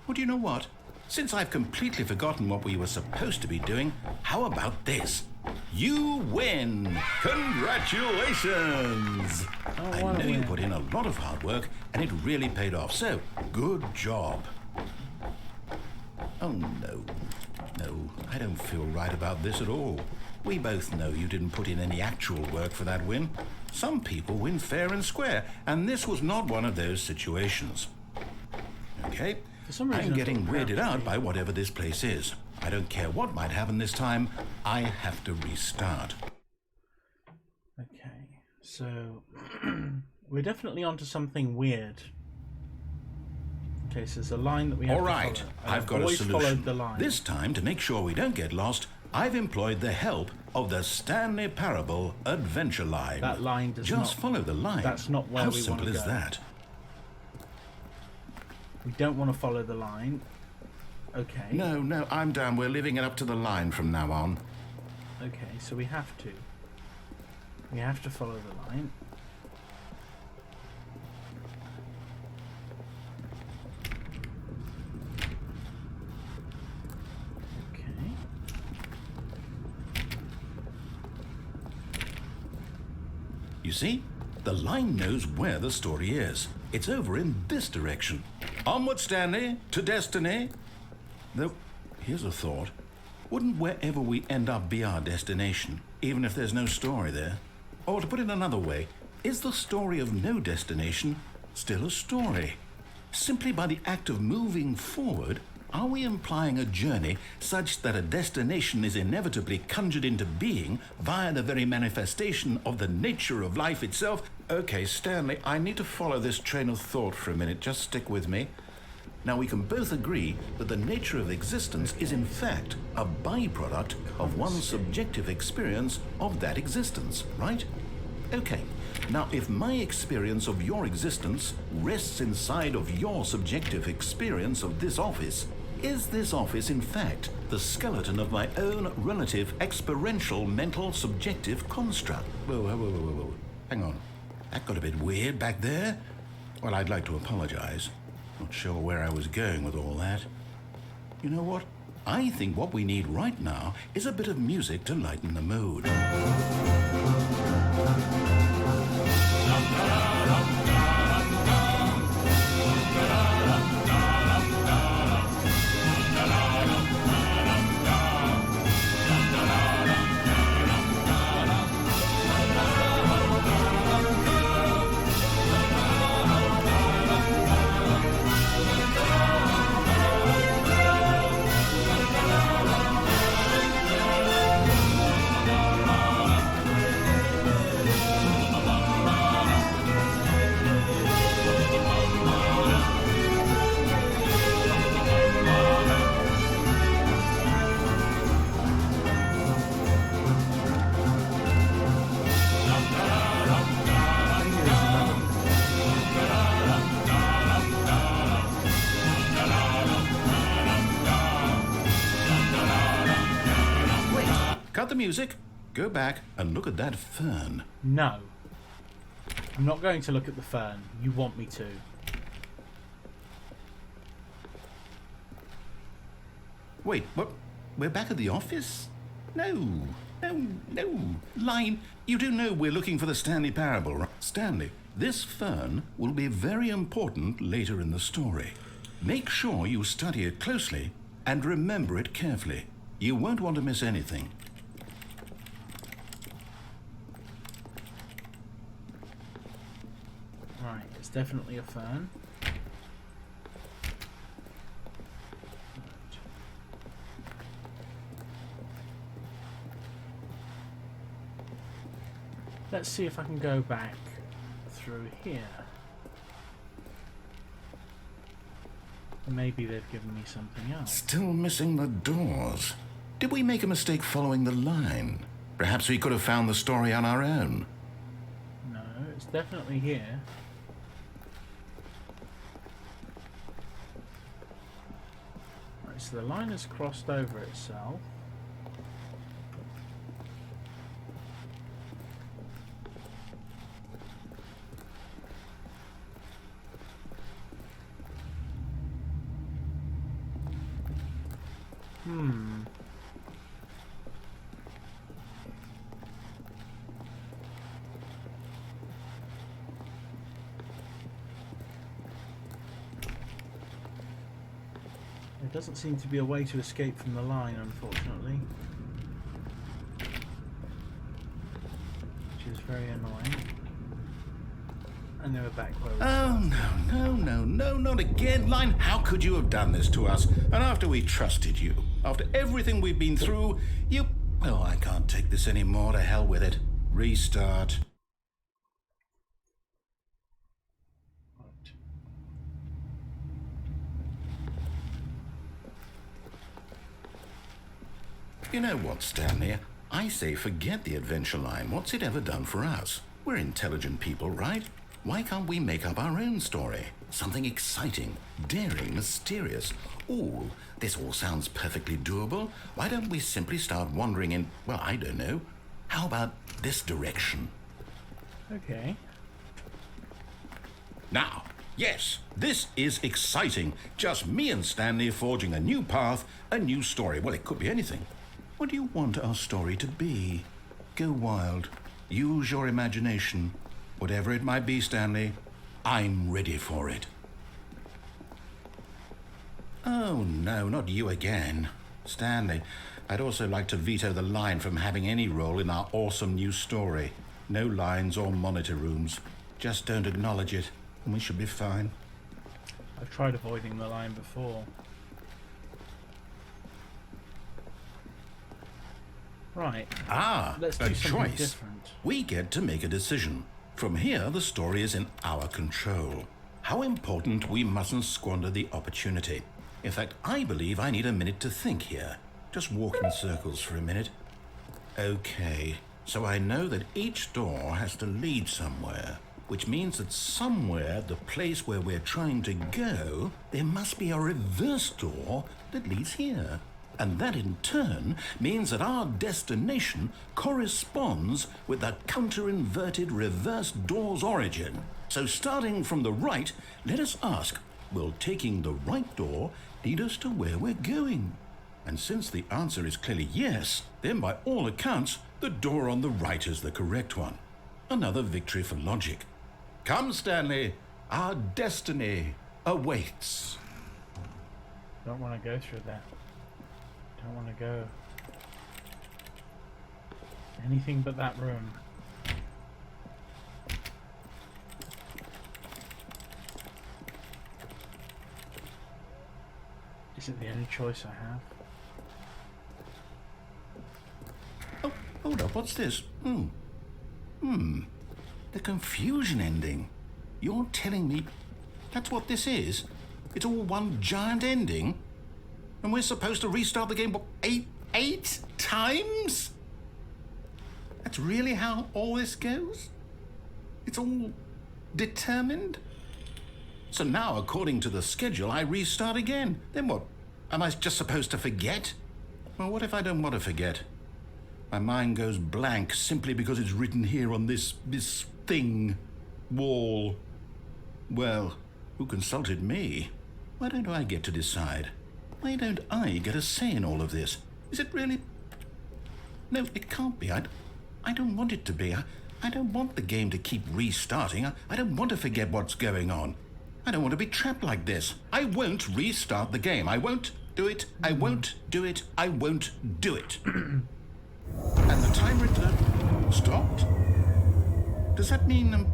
Well, do you know what? Since I've completely forgotten what we were supposed to be doing, how about this? You win! Congratulations! I know you put in a lot of hard work, and it really paid off, so good job. Oh, no. No, I don't feel right about this at all. We both know you didn't put in any actual work for that win. Some people win fair and square, and this was not one of those situations. Okay, For some reason, I'm getting weirded out by whatever this place is. I don't care what might happen this time. I have to restart. Okay, so we're definitely onto something weird. Okay, so there's a line that we have All to right, follow. I've got a always solution. followed the line. This time, to make sure we don't get lost, I've employed the help of the Stanley Parable Adventure Line. That line does Just not... follow the line. That's not where How we simple want to is go. that? We don't want to follow the line. Okay. No, I'm down. We're leaving it up to the line from now on. Okay, so we have to. We have to follow the line. Okay. You see? The line knows where the story is. It's over in this direction. Onward, Stanley, to destiny. Though, here's a thought. Wouldn't wherever we end up be our destination, even if there's no story there? Or to put it another way, is the story of no destination still a story? Simply by the act of moving forward, are we implying a journey such that a destination is inevitably conjured into being via the very manifestation of the nature of life itself? Okay, Stanley, I need to follow this train of thought for a minute. Just stick with me. Now, we can both agree that the nature of existence is in fact a byproduct of one's subjective experience of that existence, right? Okay, now if my experience of your existence rests inside of your subjective experience of this office, is this office in fact the skeleton of my own relative experiential mental subjective construct? Whoa. Hang on. That got a bit weird back there. Well, I'd like to apologize. Not sure where I was going with all that. You know what? I think what we need right now is a bit of music to lighten the mood. Cut the music, go back and look at that fern. No. I'm not going to look at the fern. You want me to. Wait, what? We're back at the office? No. Line, you do know we're looking for the Stanley Parable, right? Stanley, this fern will be very important later in the story. Make sure you study it closely and remember it carefully. You won't want to miss anything. Right, it's definitely a fern. Let's see if I can go back through here. Maybe they've given me something else. Still missing the doors. Did we make a mistake following the line? Perhaps we could have found the story on our own. No, it's definitely here. Right, so the line has crossed over itself. There doesn't seem to be a way to escape from the line, unfortunately. Which is very annoying. And then we're back where we started. No, not again. Line, how could you have done this to us? And after we trusted you, after everything we've been through, you... Oh, I can't take this anymore. To hell with it. Restart. Right. You know what, Stanley? I say forget the adventure line. What's it ever done for us? We're intelligent people, right? Why can't we make up our own story? Something exciting, daring, mysterious. Ooh, this all sounds perfectly doable. Why don't we simply start wandering in, well, I don't know. How about this direction? Okay. Now, yes, this is exciting. Just me and Stanley forging a new path, a new story. Well, it could be anything. What do you want our story to be? Go wild. Use your imagination. Whatever it might be, Stanley, I'm ready for it. Oh, no, not you again. Stanley, I'd also like to veto the line from having any role in our awesome new story. No lines or monitor rooms. Just don't acknowledge it, and we should be fine. I've tried avoiding the line before. Right. Let's do a something choice. different. We get to make a decision. From here, the story is in our control. How important we mustn't squander the opportunity. In fact, I believe I need a minute to think here. Just walk in circles for a minute. Okay, so I know that each door has to lead somewhere, which means that somewhere, the place where we're trying to go, there must be a reverse door that leads here. And that in turn means that our destination corresponds with the counter-inverted reverse door's origin. So starting from the right, let us ask, will taking the right door lead us to where we're going? And since the answer is clearly yes, then by all accounts, the door on the right is the correct one. Another victory for logic. Come, Stanley, our destiny awaits. Don't want to go through that. Don't want to go anything but that room. Is it the only choice I have? Oh, hold up, what's this? The confusion ending. You're telling me that's what this is? It's all one giant ending? And we're supposed to restart the game, what, eight times? That's really how all this goes? It's all determined? So now, according to the schedule, I restart again. Then what? Am I just supposed to forget? Well, what if I don't want to forget? My mind goes blank simply because it's written here on this thing, wall. Well, who consulted me? Why don't I get to decide? Why don't I get a say in all of this? Is it really... No, it can't be. I don't want it to be. I don't want the game to keep restarting. I don't want to forget what's going on. I don't want to be trapped like this. I won't restart the game. I won't do it. I won't do it. I won't do it. And the timer stopped? Does that mean,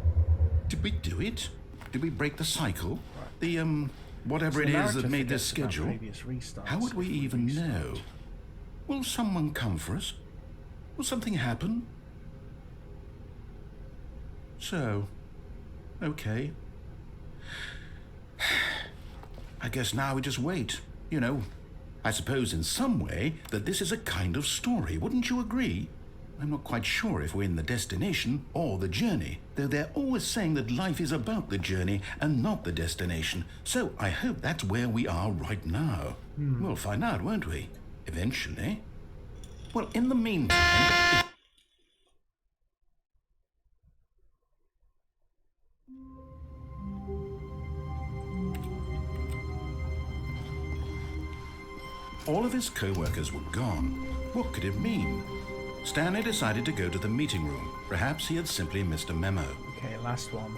did we do it? Did we break the cycle? The, whatever it is that made this schedule? How would we even know? Will someone come for us? Will something happen? So, okay. I guess now we just wait. You know, I suppose in some way that this is a kind of story. Wouldn't you agree? I'm not quite sure if we're in the destination or the journey, though they're always saying that life is about the journey and not the destination. So I hope that's where we are right now. We'll find out, won't we? Eventually. Well, in the meantime... All of his co-workers were gone. What could it mean? Stanley decided to go to the meeting room. Perhaps he had simply missed a memo. Okay, last one.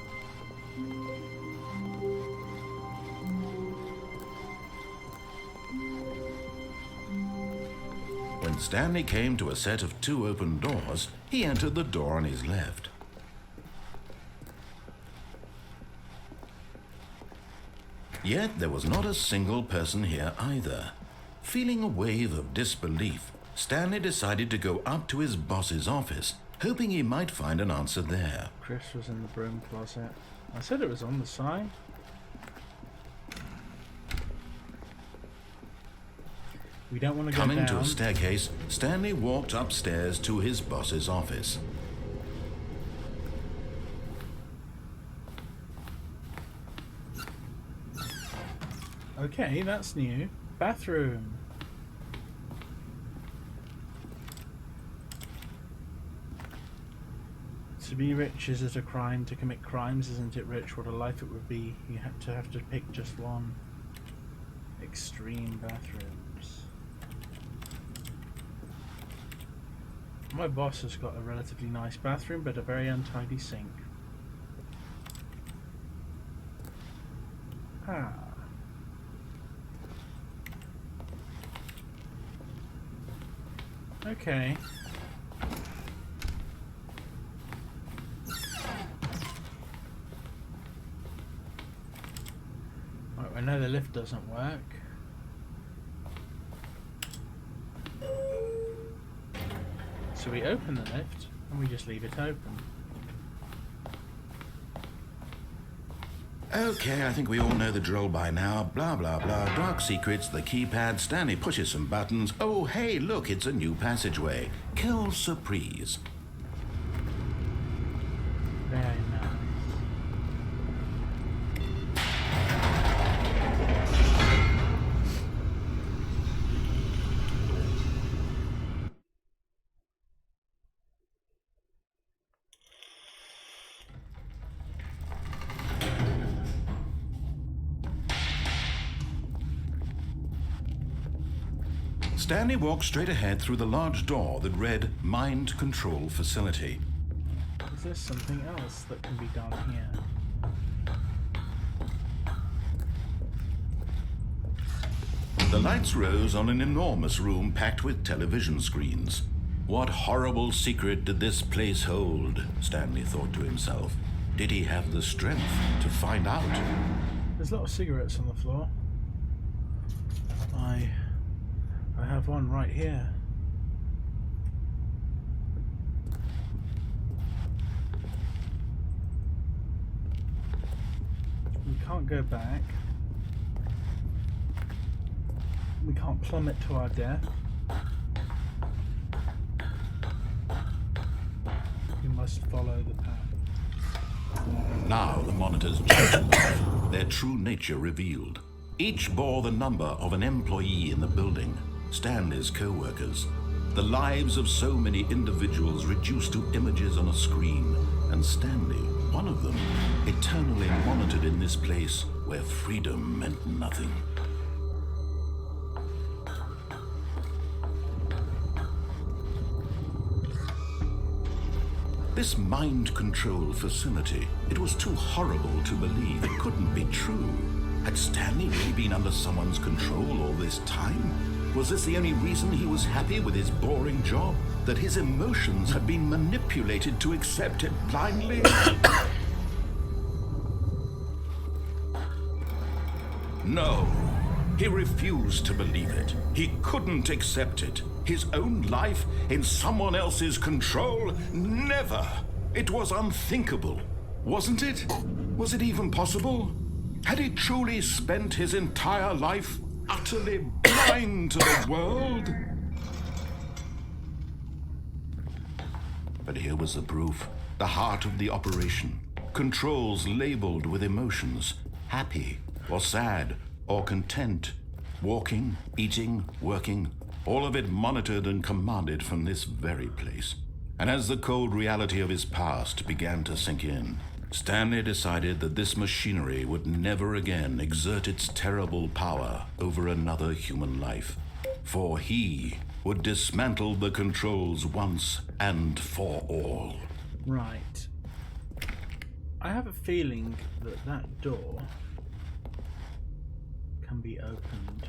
When Stanley came to a set of 2 open doors, he entered the door on his left. Yet there was not a single person here either. Feeling a wave of disbelief, Stanley decided to go up to his boss's office, hoping he might find an answer there. Chris was in the broom closet. I said it was on the side. We don't want to go down. Coming to a staircase, Stanley walked upstairs to his boss's office. Okay, that's new. Bathroom. To be rich, is it a crime to commit crimes? Isn't it rich? What a life it would be. You have to pick just one. Extreme bathrooms. My boss has got a relatively nice bathroom, but a very untidy sink. Ah. Okay. Right, I know the lift doesn't work. So we open the lift and we just leave it open. Okay, I think we all know the drill by now. Blah, blah, blah. Dark secrets, the keypad. Stanley pushes some buttons. Oh, hey, look, it's a new passageway. Quelle surprise. Very nice. Stanley walked straight ahead through the large door that read Mind Control Facility. Is there something else that can be done here? The lights rose on an enormous room packed with television screens. What horrible secret did this place hold? Stanley thought to himself. Did he have the strength to find out? There's a lot of cigarettes on the floor. I have one right here. We can't go back. We can't plummet to our death. We must follow the path. Now the monitors jumped to life, their true nature revealed. Each bore the number of an employee in the building, Stanley's co-workers. The lives of so many individuals reduced to images on a screen, and Stanley, one of them, eternally monitored in this place where freedom meant nothing. This mind control facility, it was too horrible to believe. It couldn't be true. Had Stanley really been under someone's control all this time? Was this the only reason he was happy with his boring job? That his emotions had been manipulated to accept it blindly? No, he refused to believe it. He couldn't accept it. His own life in someone else's control? Never! It was unthinkable, wasn't it? Was it even possible? Had he truly spent his entire life utterly blind to the world? But here was the proof. The heart of the operation. Controls labeled with emotions. Happy, or sad, or content. Walking, eating, working. All of it monitored and commanded from this very place. And as the cold reality of his past began to sink in, Stanley decided that this machinery would never again exert its terrible power over another human life. for he would dismantle the controls once and for all. Right. I have a feeling that that door can be opened.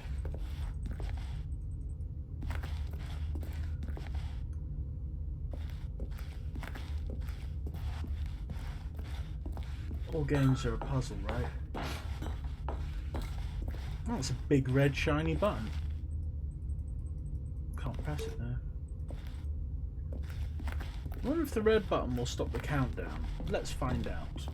All games are a puzzle, right? That's a big red shiny button. Can't press it there. I wonder if the red button will stop the countdown. Let's find out.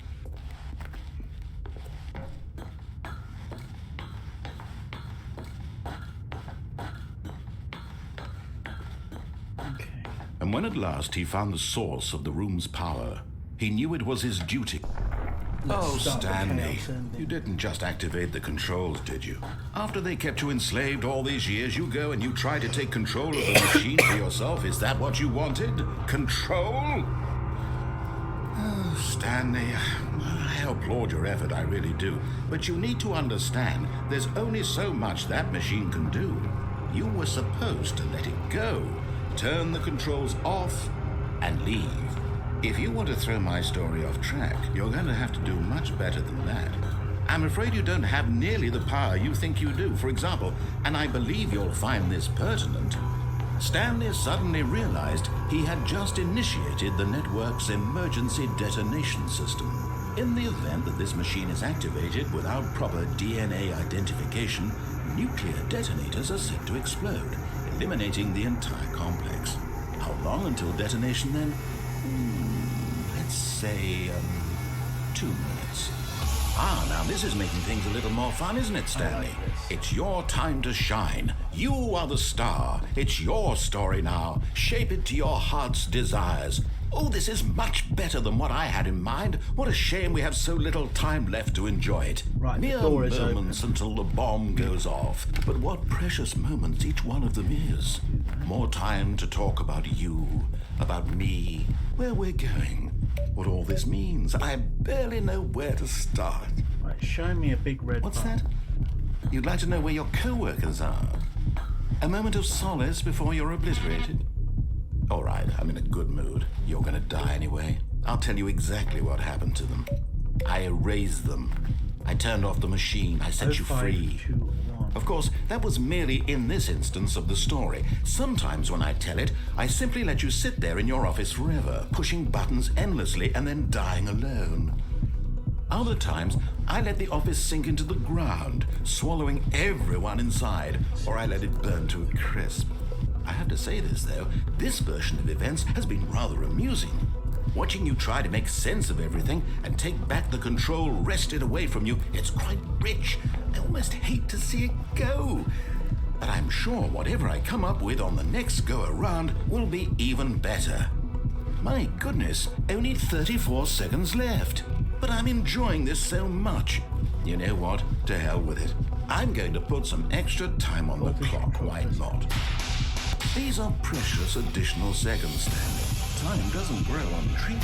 Okay. And when at last he found the source of the room's power, he knew it was his duty. Oh, start the Stanley, chaos ending. you didn't just activate the controls, did you? After they kept you enslaved all these years, you go and you try to take control of the machine for yourself. Is that what you wanted? Control? Oh, Stanley, I applaud your effort, I really do. But you need to understand, there's only so much that machine can do. You were supposed to let it go, turn the controls off, and leave. If you want to throw my story off track, you're going to have to do much better than that. I'm afraid you don't have nearly the power you think you do. For example, and I believe you'll find this pertinent, Stanley suddenly realized he had just initiated the network's emergency detonation system. In the event that this machine is activated without proper DNA identification, nuclear detonators are set to explode, eliminating the entire complex. How long until detonation then? Let's say, 2 minutes. Now this is making things a little more fun, isn't it, Stanley? It's your time to shine. You are the star. It's your story now. Shape it to your heart's desires. Oh, this is much better than what I had in mind. What a shame we have so little time left to enjoy it. Right, the Mere door is moments until the bomb goes off. But what precious moments each one of them is. More time to talk about you, about me, where we're going, what all this means. I barely know where to start. Right, show me a big red What's button. that? You'd like to know where your co-workers are? A moment of solace before you're obliterated? All right, I'm in a good mood. You're gonna die anyway. I'll tell you exactly what happened to them. I erased them. I turned off the machine. I set you free. 5, 2, 1. Of course, that was merely in this instance of the story. Sometimes when I tell it, I simply let you sit there in your office forever, pushing buttons endlessly and then dying alone. Other times, I let the office sink into the ground, swallowing everyone inside, or I let it burn to a crisp. I have to say this, though, this version of events has been rather amusing. Watching you try to make sense of everything and take back the control wrested away from you, it's quite rich. I almost hate to see it go. But I'm sure whatever I come up with on the next go-around will be even better. My goodness, only 34 seconds left. But I'm enjoying this so much. You know what? To hell with it. I'm going to put some extra time on the clock, why not? These are precious additional seconds, Stanley. Time doesn't grow on trees.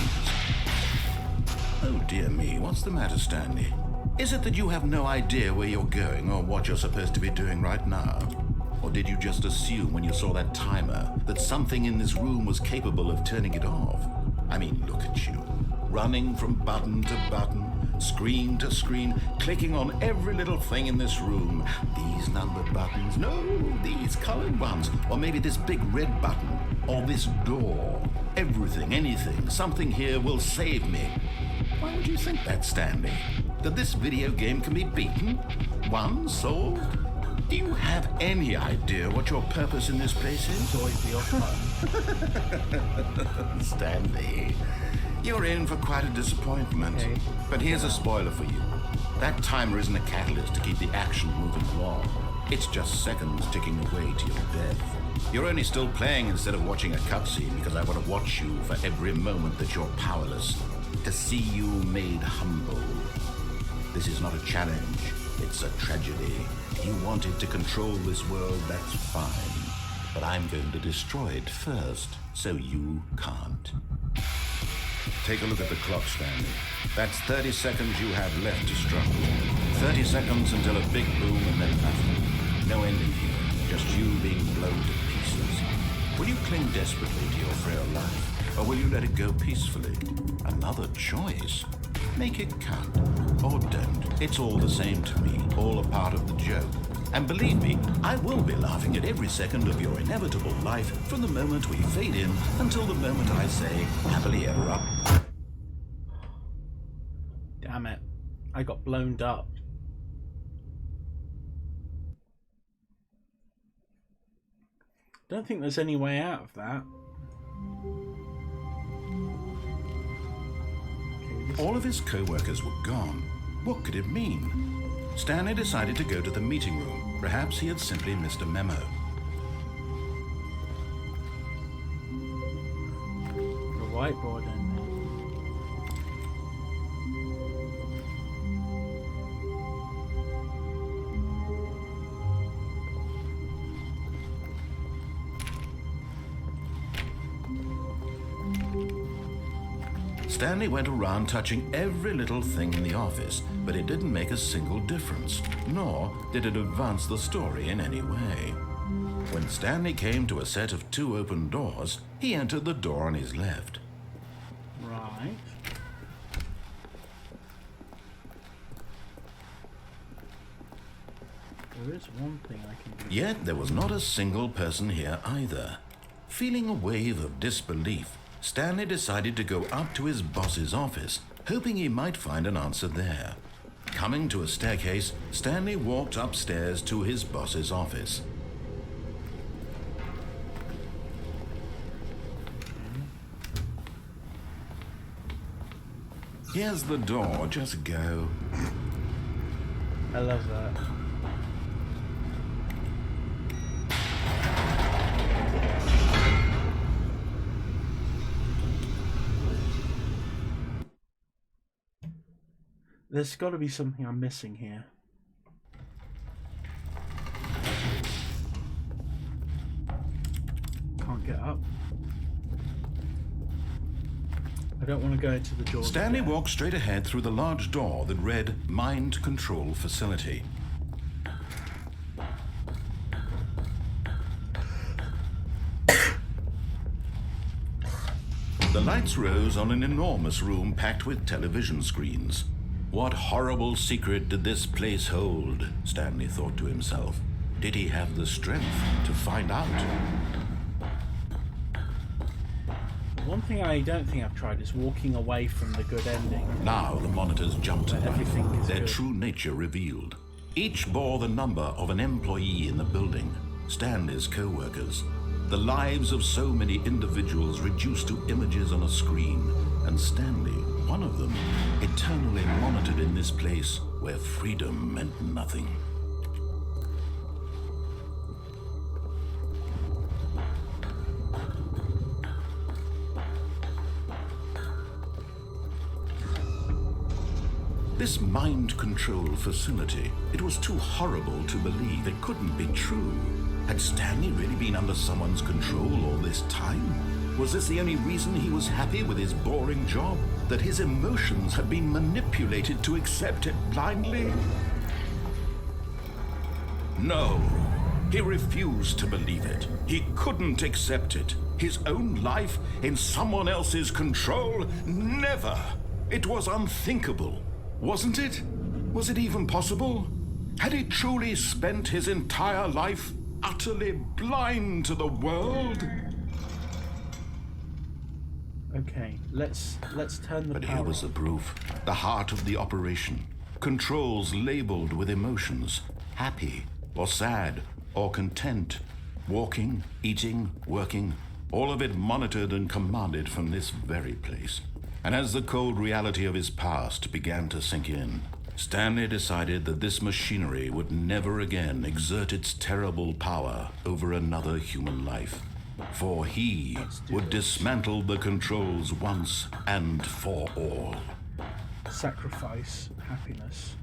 Oh dear me, what's the matter, Stanley? Is it that you have no idea where you're going or what you're supposed to be doing right now? Or did you just assume when you saw that timer that something in this room was capable of turning it off? I mean, look at you. Running from button to button, screen to screen, clicking on every little thing in this room. These numbered buttons, no, these colored ones. Or maybe this big red button, or this door. Everything, anything, something here will save me. Why would you think that, Stanley? That this video game can be beaten? Won? Solved? Do you have any idea what your purpose in this place is? Always the off button. Stanley, you're in for quite a disappointment. Okay. But here's a spoiler for you. That timer isn't a catalyst to keep the action moving along. It's just seconds ticking away to your death. You're only still playing instead of watching a cutscene because I want to watch you for every moment that you're powerless. To see you made humble. This is not a challenge. It's a tragedy. You wanted to control this world, that's fine. But I'm going to destroy it first, so you can't. Take a look at the clock, Stanley. That's 30 seconds you have left to struggle. 30 seconds until a big boom and then nothing. No ending here. just you being blown to pieces. Will you cling desperately to your frail life, or will you let it go peacefully? Another choice. Make it count, or don't. It's all the same to me, all a part of the joke. And believe me, I will be laughing at every second of your inevitable life from the moment we fade in until the moment I say, happily ever up. Damn it. I got blown up. Don't think there's any way out of that. All of his co-workers were gone. What could it mean? Stanley decided to go to the meeting room. Perhaps he had simply missed a memo. The whiteboard in there. Stanley went around touching every little thing in the office, but it didn't make a single difference, nor did it advance the story in any way. When Stanley came to a set of 2 open doors, he entered the door on his left. Right. There is one thing I can do. Yet there was not a single person here either. Feeling a wave of disbelief, Stanley decided to go up to his boss's office, hoping he might find an answer there. Coming to a staircase, Stanley walked upstairs to his boss's office. Here's the door, just go. I love that. There's got to be something I'm missing here. Can't get up. I don't want to go into the door. Stanley walked straight ahead through the large door that read Mind Control Facility. The lights rose on an enormous room packed with television screens. What horrible secret did this place hold? Stanley thought to himself. Did he have the strength to find out? One thing I don't think I've tried is walking away from the good ending. Now the monitors jumped to life, Everything is their good. true nature revealed. Each bore the number of an employee in the building, Stanley's co-workers. The lives of so many individuals reduced to images on a screen, and Stanley, one of them, eternally monitored in this place where freedom meant nothing. This mind control facility, it was too horrible to believe. It couldn't be true. Had Stanley really been under someone's control all this time? Was this the only reason he was happy with his boring job? That his emotions had been manipulated to accept it blindly? No, he refused to believe it. He couldn't accept it. His own life in someone else's control? Never! It was unthinkable. Wasn't it? Was it even possible? Had he truly spent his entire life utterly blind to the world? Okay, let's turn the But power here was on. the proof. The heart of the operation. Controls labeled with emotions. Happy, or sad, or content. Walking, eating, working. All of it monitored and commanded from this very place. And as the cold reality of his past began to sink in, Stanley decided that this machinery would never again exert its terrible power over another human life. For he would dismantle the controls once and for all. Sacrifice happiness.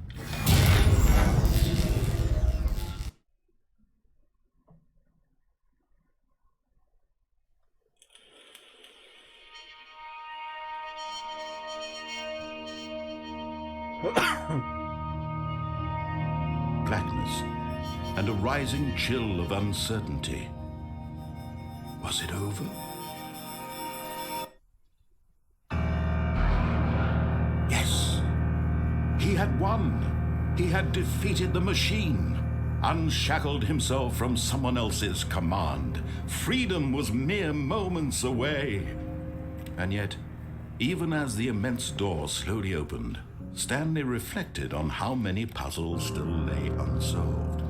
Blackness. and a rising chill of uncertainty. Was it over? Yes! He had won! He had defeated the machine, unshackled himself from someone else's command. Freedom was mere moments away. And yet, even as the immense door slowly opened, Stanley reflected on how many puzzles still lay unsolved.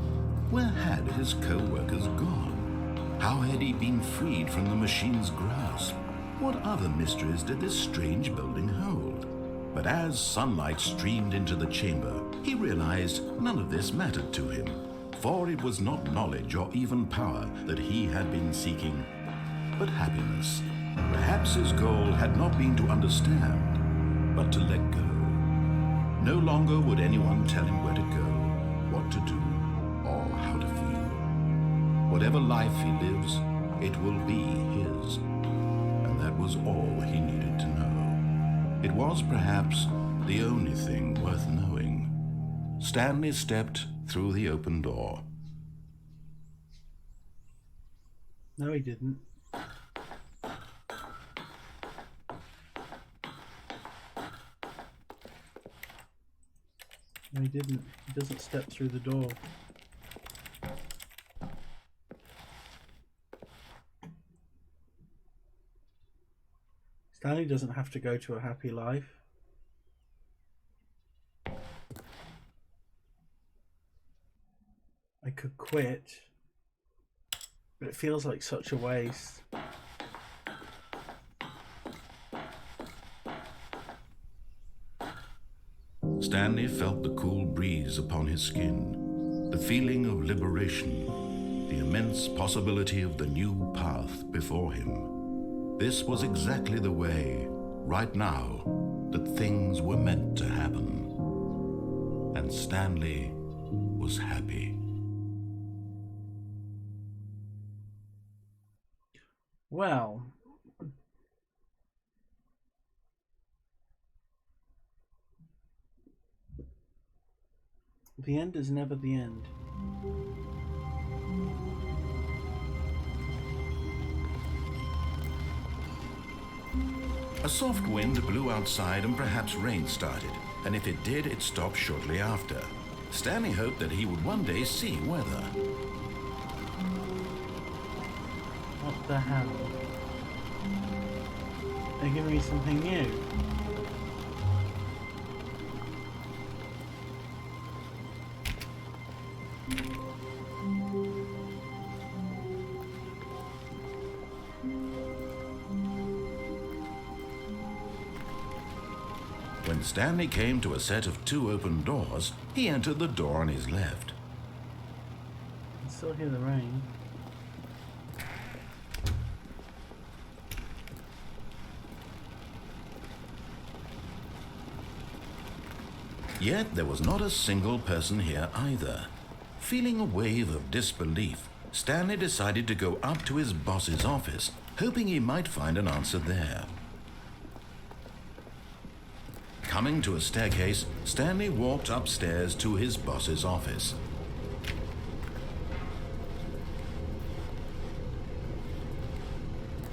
Where had his co-workers gone? How had he been freed from the machine's grasp? What other mysteries did this strange building hold? But as sunlight streamed into the chamber, he realized none of this mattered to him, for it was not knowledge or even power that he had been seeking, but happiness. Perhaps his goal had not been to understand, but to let go. No longer would anyone tell him where to go, what to do, or how to feel. Whatever life he lives, it will be his. And that was all he needed to know. It was perhaps the only thing worth knowing. Stanley stepped through the open door. No, he didn't. No, he didn't. He doesn't step through the door. Stanley doesn't have to go to a happy life. I could quit, but it feels like such a waste. Stanley felt the cool breeze upon his skin, the feeling of liberation, the immense possibility of the new path before him. This was exactly the way, right now, that things were meant to happen. And Stanley was happy. Well, the end is never the end. A soft wind blew outside and perhaps rain started, and if it did, it stopped shortly after. Stanley hoped that he would one day see weather. What the hell? They're giving me something new. When Stanley came to a set of 2 open doors, he entered the door on his left. I can still hear the rain. Yet there was not a single person here either. Feeling a wave of disbelief, Stanley decided to go up to his boss's office, hoping he might find an answer there. Coming to a staircase, Stanley walked upstairs to his boss's office.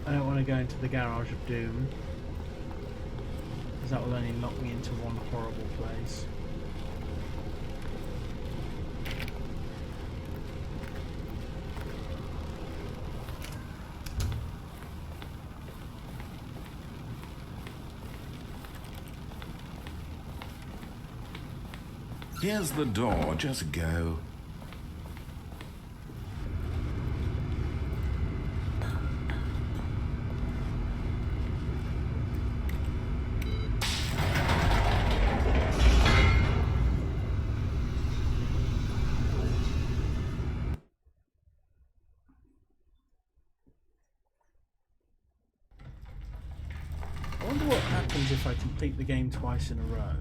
I don't want to go into the garage of doom, because that will only lock me into one horrible place. Here's the door, just go. I wonder what happens if I complete the game twice in a row.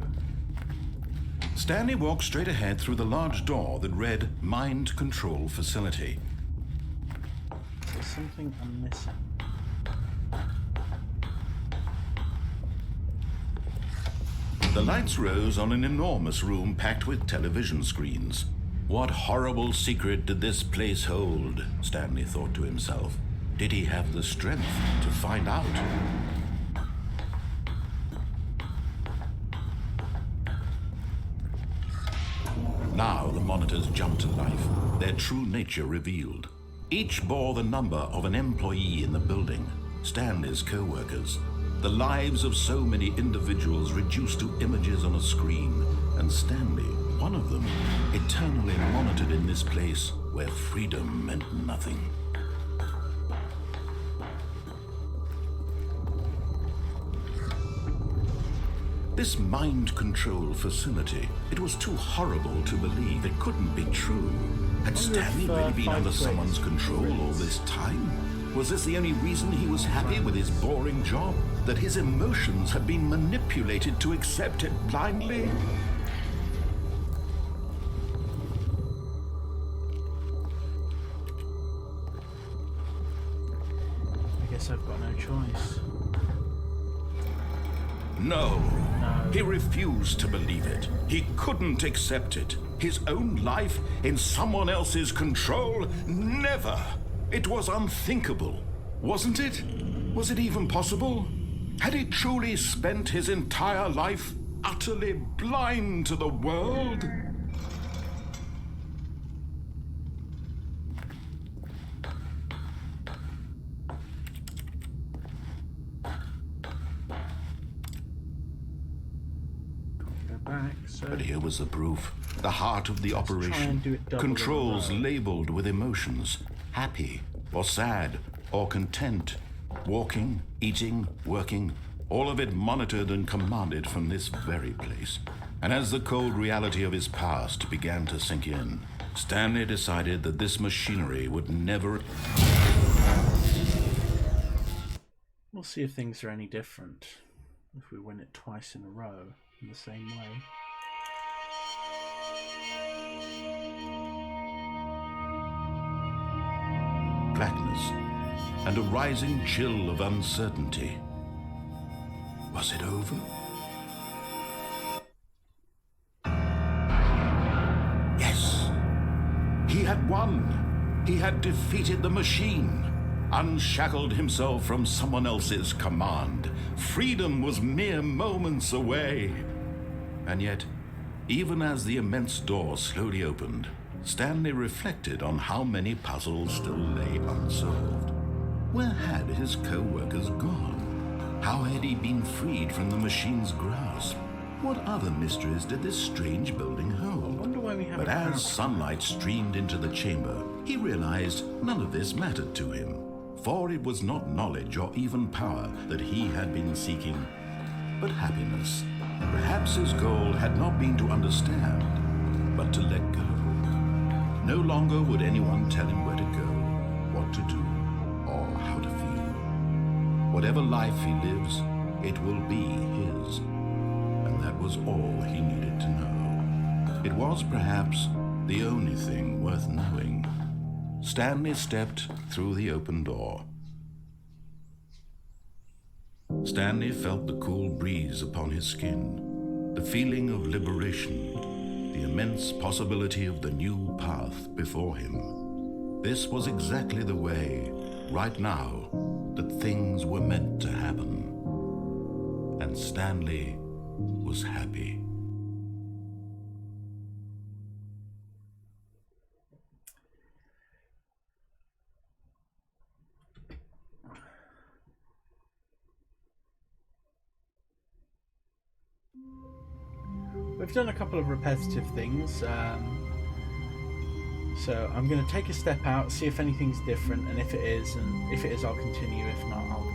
Stanley walked straight ahead through the large door that read Mind Control Facility. There's something I'm missing. The lights rose on an enormous room packed with television screens. What horrible secret did this place hold? Stanley thought to himself. Did he have the strength to find out? Now the monitors jumped to life, their true nature revealed. Each bore the number of an employee in the building, Stanley's co-workers. The lives of so many individuals reduced to images on a screen, and Stanley, one of them, eternally monitored in this place where freedom meant nothing. This mind control facility, it was too horrible to believe. It couldn't be true. Had Stanley really been under someone's control all this time? Was this the only reason he was happy with his boring job? That his emotions had been manipulated to accept it blindly? I guess I've got no choice. No. He refused to believe it. He couldn't accept it. His own life in someone else's control? Never. It was unthinkable. Wasn't it? Was it even possible? Had he truly spent his entire life utterly blind to the world? But here was the proof. The heart of the operation. Controls labeled with emotions. Happy or sad or content. Walking, eating, working. All of it monitored and commanded from this very place. And as the cold reality of his past began to sink in, Stanley decided that this machinery would never... We'll see if things are any different. If we win it twice in a row in the same way. Blackness and a rising chill of uncertainty. Was it over? Yes. He had won. He had defeated the machine. Unshackled himself from someone else's command. Freedom was mere moments away. And yet, even as the immense door slowly opened, Stanley reflected on how many puzzles still lay unsolved. Where had his co-workers gone? How had he been freed from the machine's grasp? What other mysteries did this strange building hold? But as sunlight streamed into the chamber, he realized none of this mattered to him. For it was not knowledge or even power that he had been seeking, but happiness. And perhaps his goal had not been to understand, but to let go. No longer would anyone tell him where to go, what to do, or how to feel. Whatever life he lives, it will be his. And that was all he needed to know. It was perhaps the only thing worth knowing. Stanley stepped through the open door. Stanley felt the cool breeze upon his skin, the feeling of liberation, the immense possibility of the new path before him. This was exactly the way, right now, that things were meant to happen. And Stanley was happy. We've done a couple of repetitive things, so I'm going to take a step out, see if anything's different, and if it is, I'll continue. If not, I'll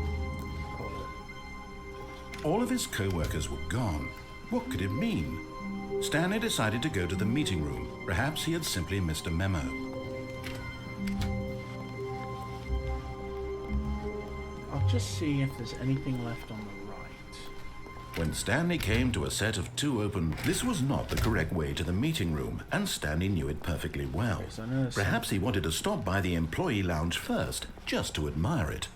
call it. All of his co-workers were gone. What could it mean? Stanley decided to go to the meeting room. Perhaps he had simply missed a memo. I'll just see if there's anything left on the right. When Stanley came to a set of two open, this was not the correct way to the meeting room, and Stanley knew it perfectly well. Yes, perhaps he wanted to stop by the employee lounge first, just to admire it.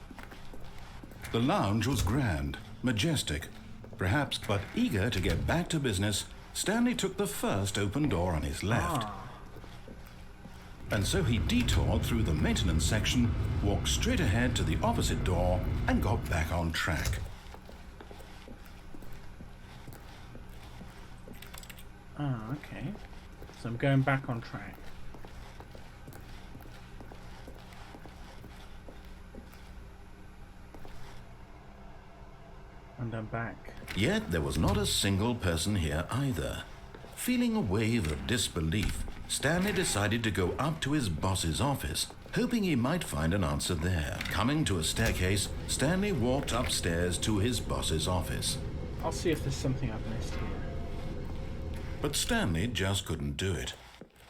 The lounge was grand, majestic, perhaps, but eager to get back to business, Stanley took the first open door on his left. And so he detoured through the maintenance section, walked straight ahead to the opposite door, and got back on track. Ah, okay. So I'm going back on track. And I'm back. Yet there was not a single person here either. Feeling a wave of disbelief, Stanley decided to go up to his boss's office, hoping he might find an answer there. Coming to a staircase, Stanley walked upstairs to his boss's office. I'll see if there's something I've missed here. But Stanley just couldn't do it.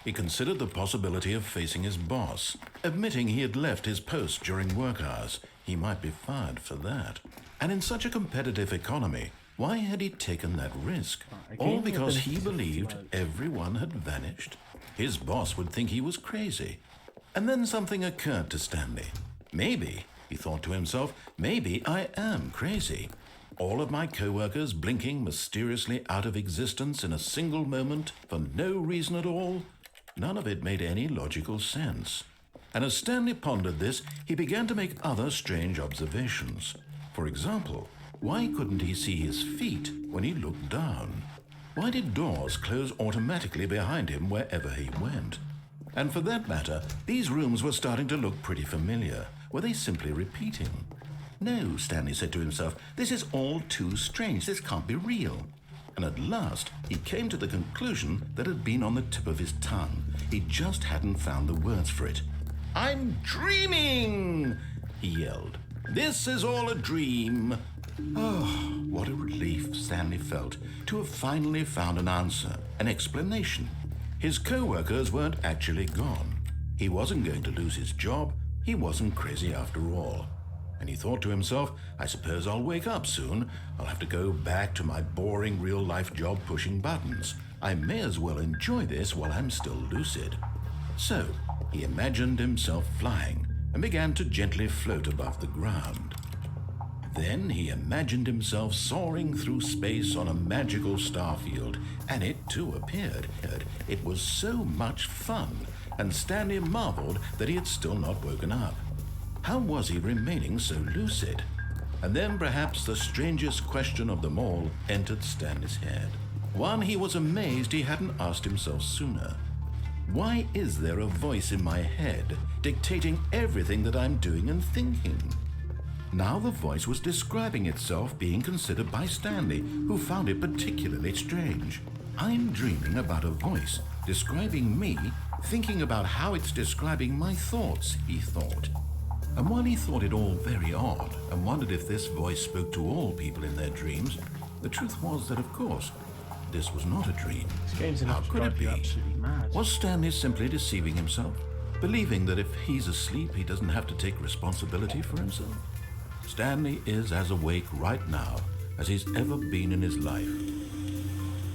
He considered the possibility of facing his boss, admitting he had left his post during work hours. He might be fired for that. And in such a competitive economy, why had he taken that risk? All because he believed everyone had vanished? His boss would think he was crazy. And then something occurred to Stanley. Maybe, he thought to himself, maybe I am crazy. All of my co-workers blinking mysteriously out of existence in a single moment for no reason at all? None of it made any logical sense. And as Stanley pondered this, he began to make other strange observations. For example, why couldn't he see his feet when he looked down? Why did doors close automatically behind him wherever he went? And for that matter, these rooms were starting to look pretty familiar. Were they simply repeating? No, Stanley said to himself, this is all too strange. This can't be real. And at last, he came to the conclusion that had been on the tip of his tongue. He just hadn't found the words for it. I'm dreaming, he yelled. This is all a dream. Oh, what a relief Stanley felt to have finally found an answer, an explanation. His co-workers weren't actually gone. He wasn't going to lose his job. He wasn't crazy after all. And he thought to himself, I suppose I'll wake up soon. I'll have to go back to my boring real-life job pushing buttons. I may as well enjoy this while I'm still lucid. So, he imagined himself flying and began to gently float above the ground. Then he imagined himself soaring through space on a magical starfield, and it too appeared. It was so much fun, and Stanley marveled that he had still not woken up. How was he remaining so lucid? And then perhaps the strangest question of them all entered Stanley's head. One he was amazed he hadn't asked himself sooner. Why is there a voice in my head dictating everything that I'm doing and thinking? Now the voice was describing itself being considered by Stanley, who found it particularly strange. I'm dreaming about a voice describing me, thinking about how it's describing my thoughts, he thought. And while he thought it all very odd and wondered if this voice spoke to all people in their dreams, the truth was that, of course, this was not a dream. This game's How enough to could it drive you be? absolutely mad. Was Stanley simply deceiving himself, believing that if he's asleep, he doesn't have to take responsibility for himself? Stanley is as awake right now as he's ever been in his life.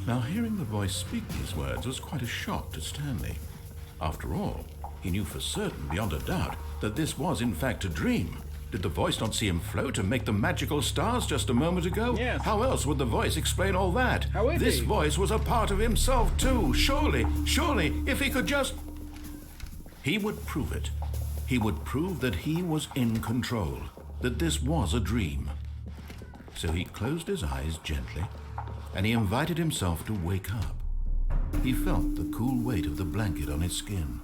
Now, hearing the voice speak these words was quite a shock to Stanley. After all, he knew for certain, beyond a doubt, that this was in fact a dream. Did the voice not see him float and make the magical stars just a moment ago? Yes. How else would the voice explain all that? How would This he? voice was a part of himself too. Surely, if he could just... He would prove it. He would prove that he was in control, that this was a dream. So he closed his eyes gently, and he invited himself to wake up. He felt the cool weight of the blanket on his skin,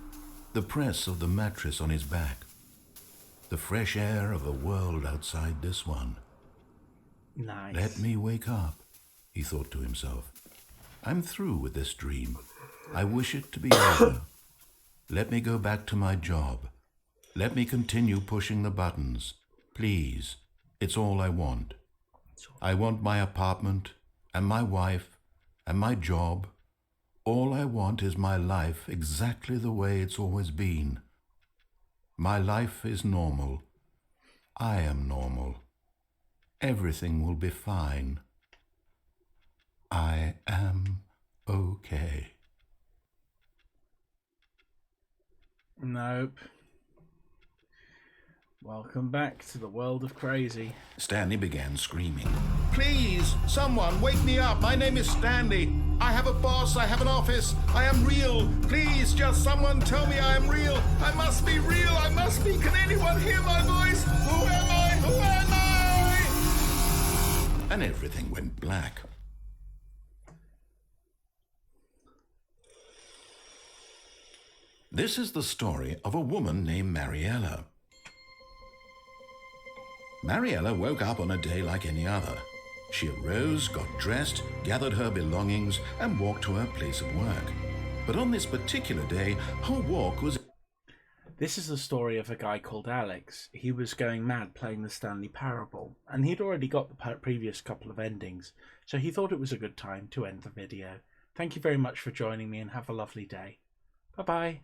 the press of the mattress on his back, the fresh air of a world outside this one. Nice. Let me wake up, he thought to himself. I'm through with this dream. I wish it to be over. Let me go back to my job. Let me continue pushing the buttons. Please, it's all I want. I want my apartment and my wife and my job. All I want is my life exactly the way it's always been. My life is normal. I am normal. Everything will be fine. I am okay. Nope. Welcome back to the world of crazy. Stanley began screaming. Please, someone, wake me up. My name is Stanley. I have a boss. I have an office. I am real. Please, just someone tell me I am real. I must be real. I must be. Can anyone hear my voice? Who am I? Who am I? And everything went black. This is the story of a woman named Mariella. Mariella woke up on a day like any other. She arose, got dressed, gathered her belongings, and walked to her place of work. But on this particular day, her walk was... This is the story of a guy called Alex. He was going mad playing the Stanley Parable, and he'd already got the previous couple of endings, so he thought it was a good time to end the video. Thank you very much for joining me, and have a lovely day. Bye-bye.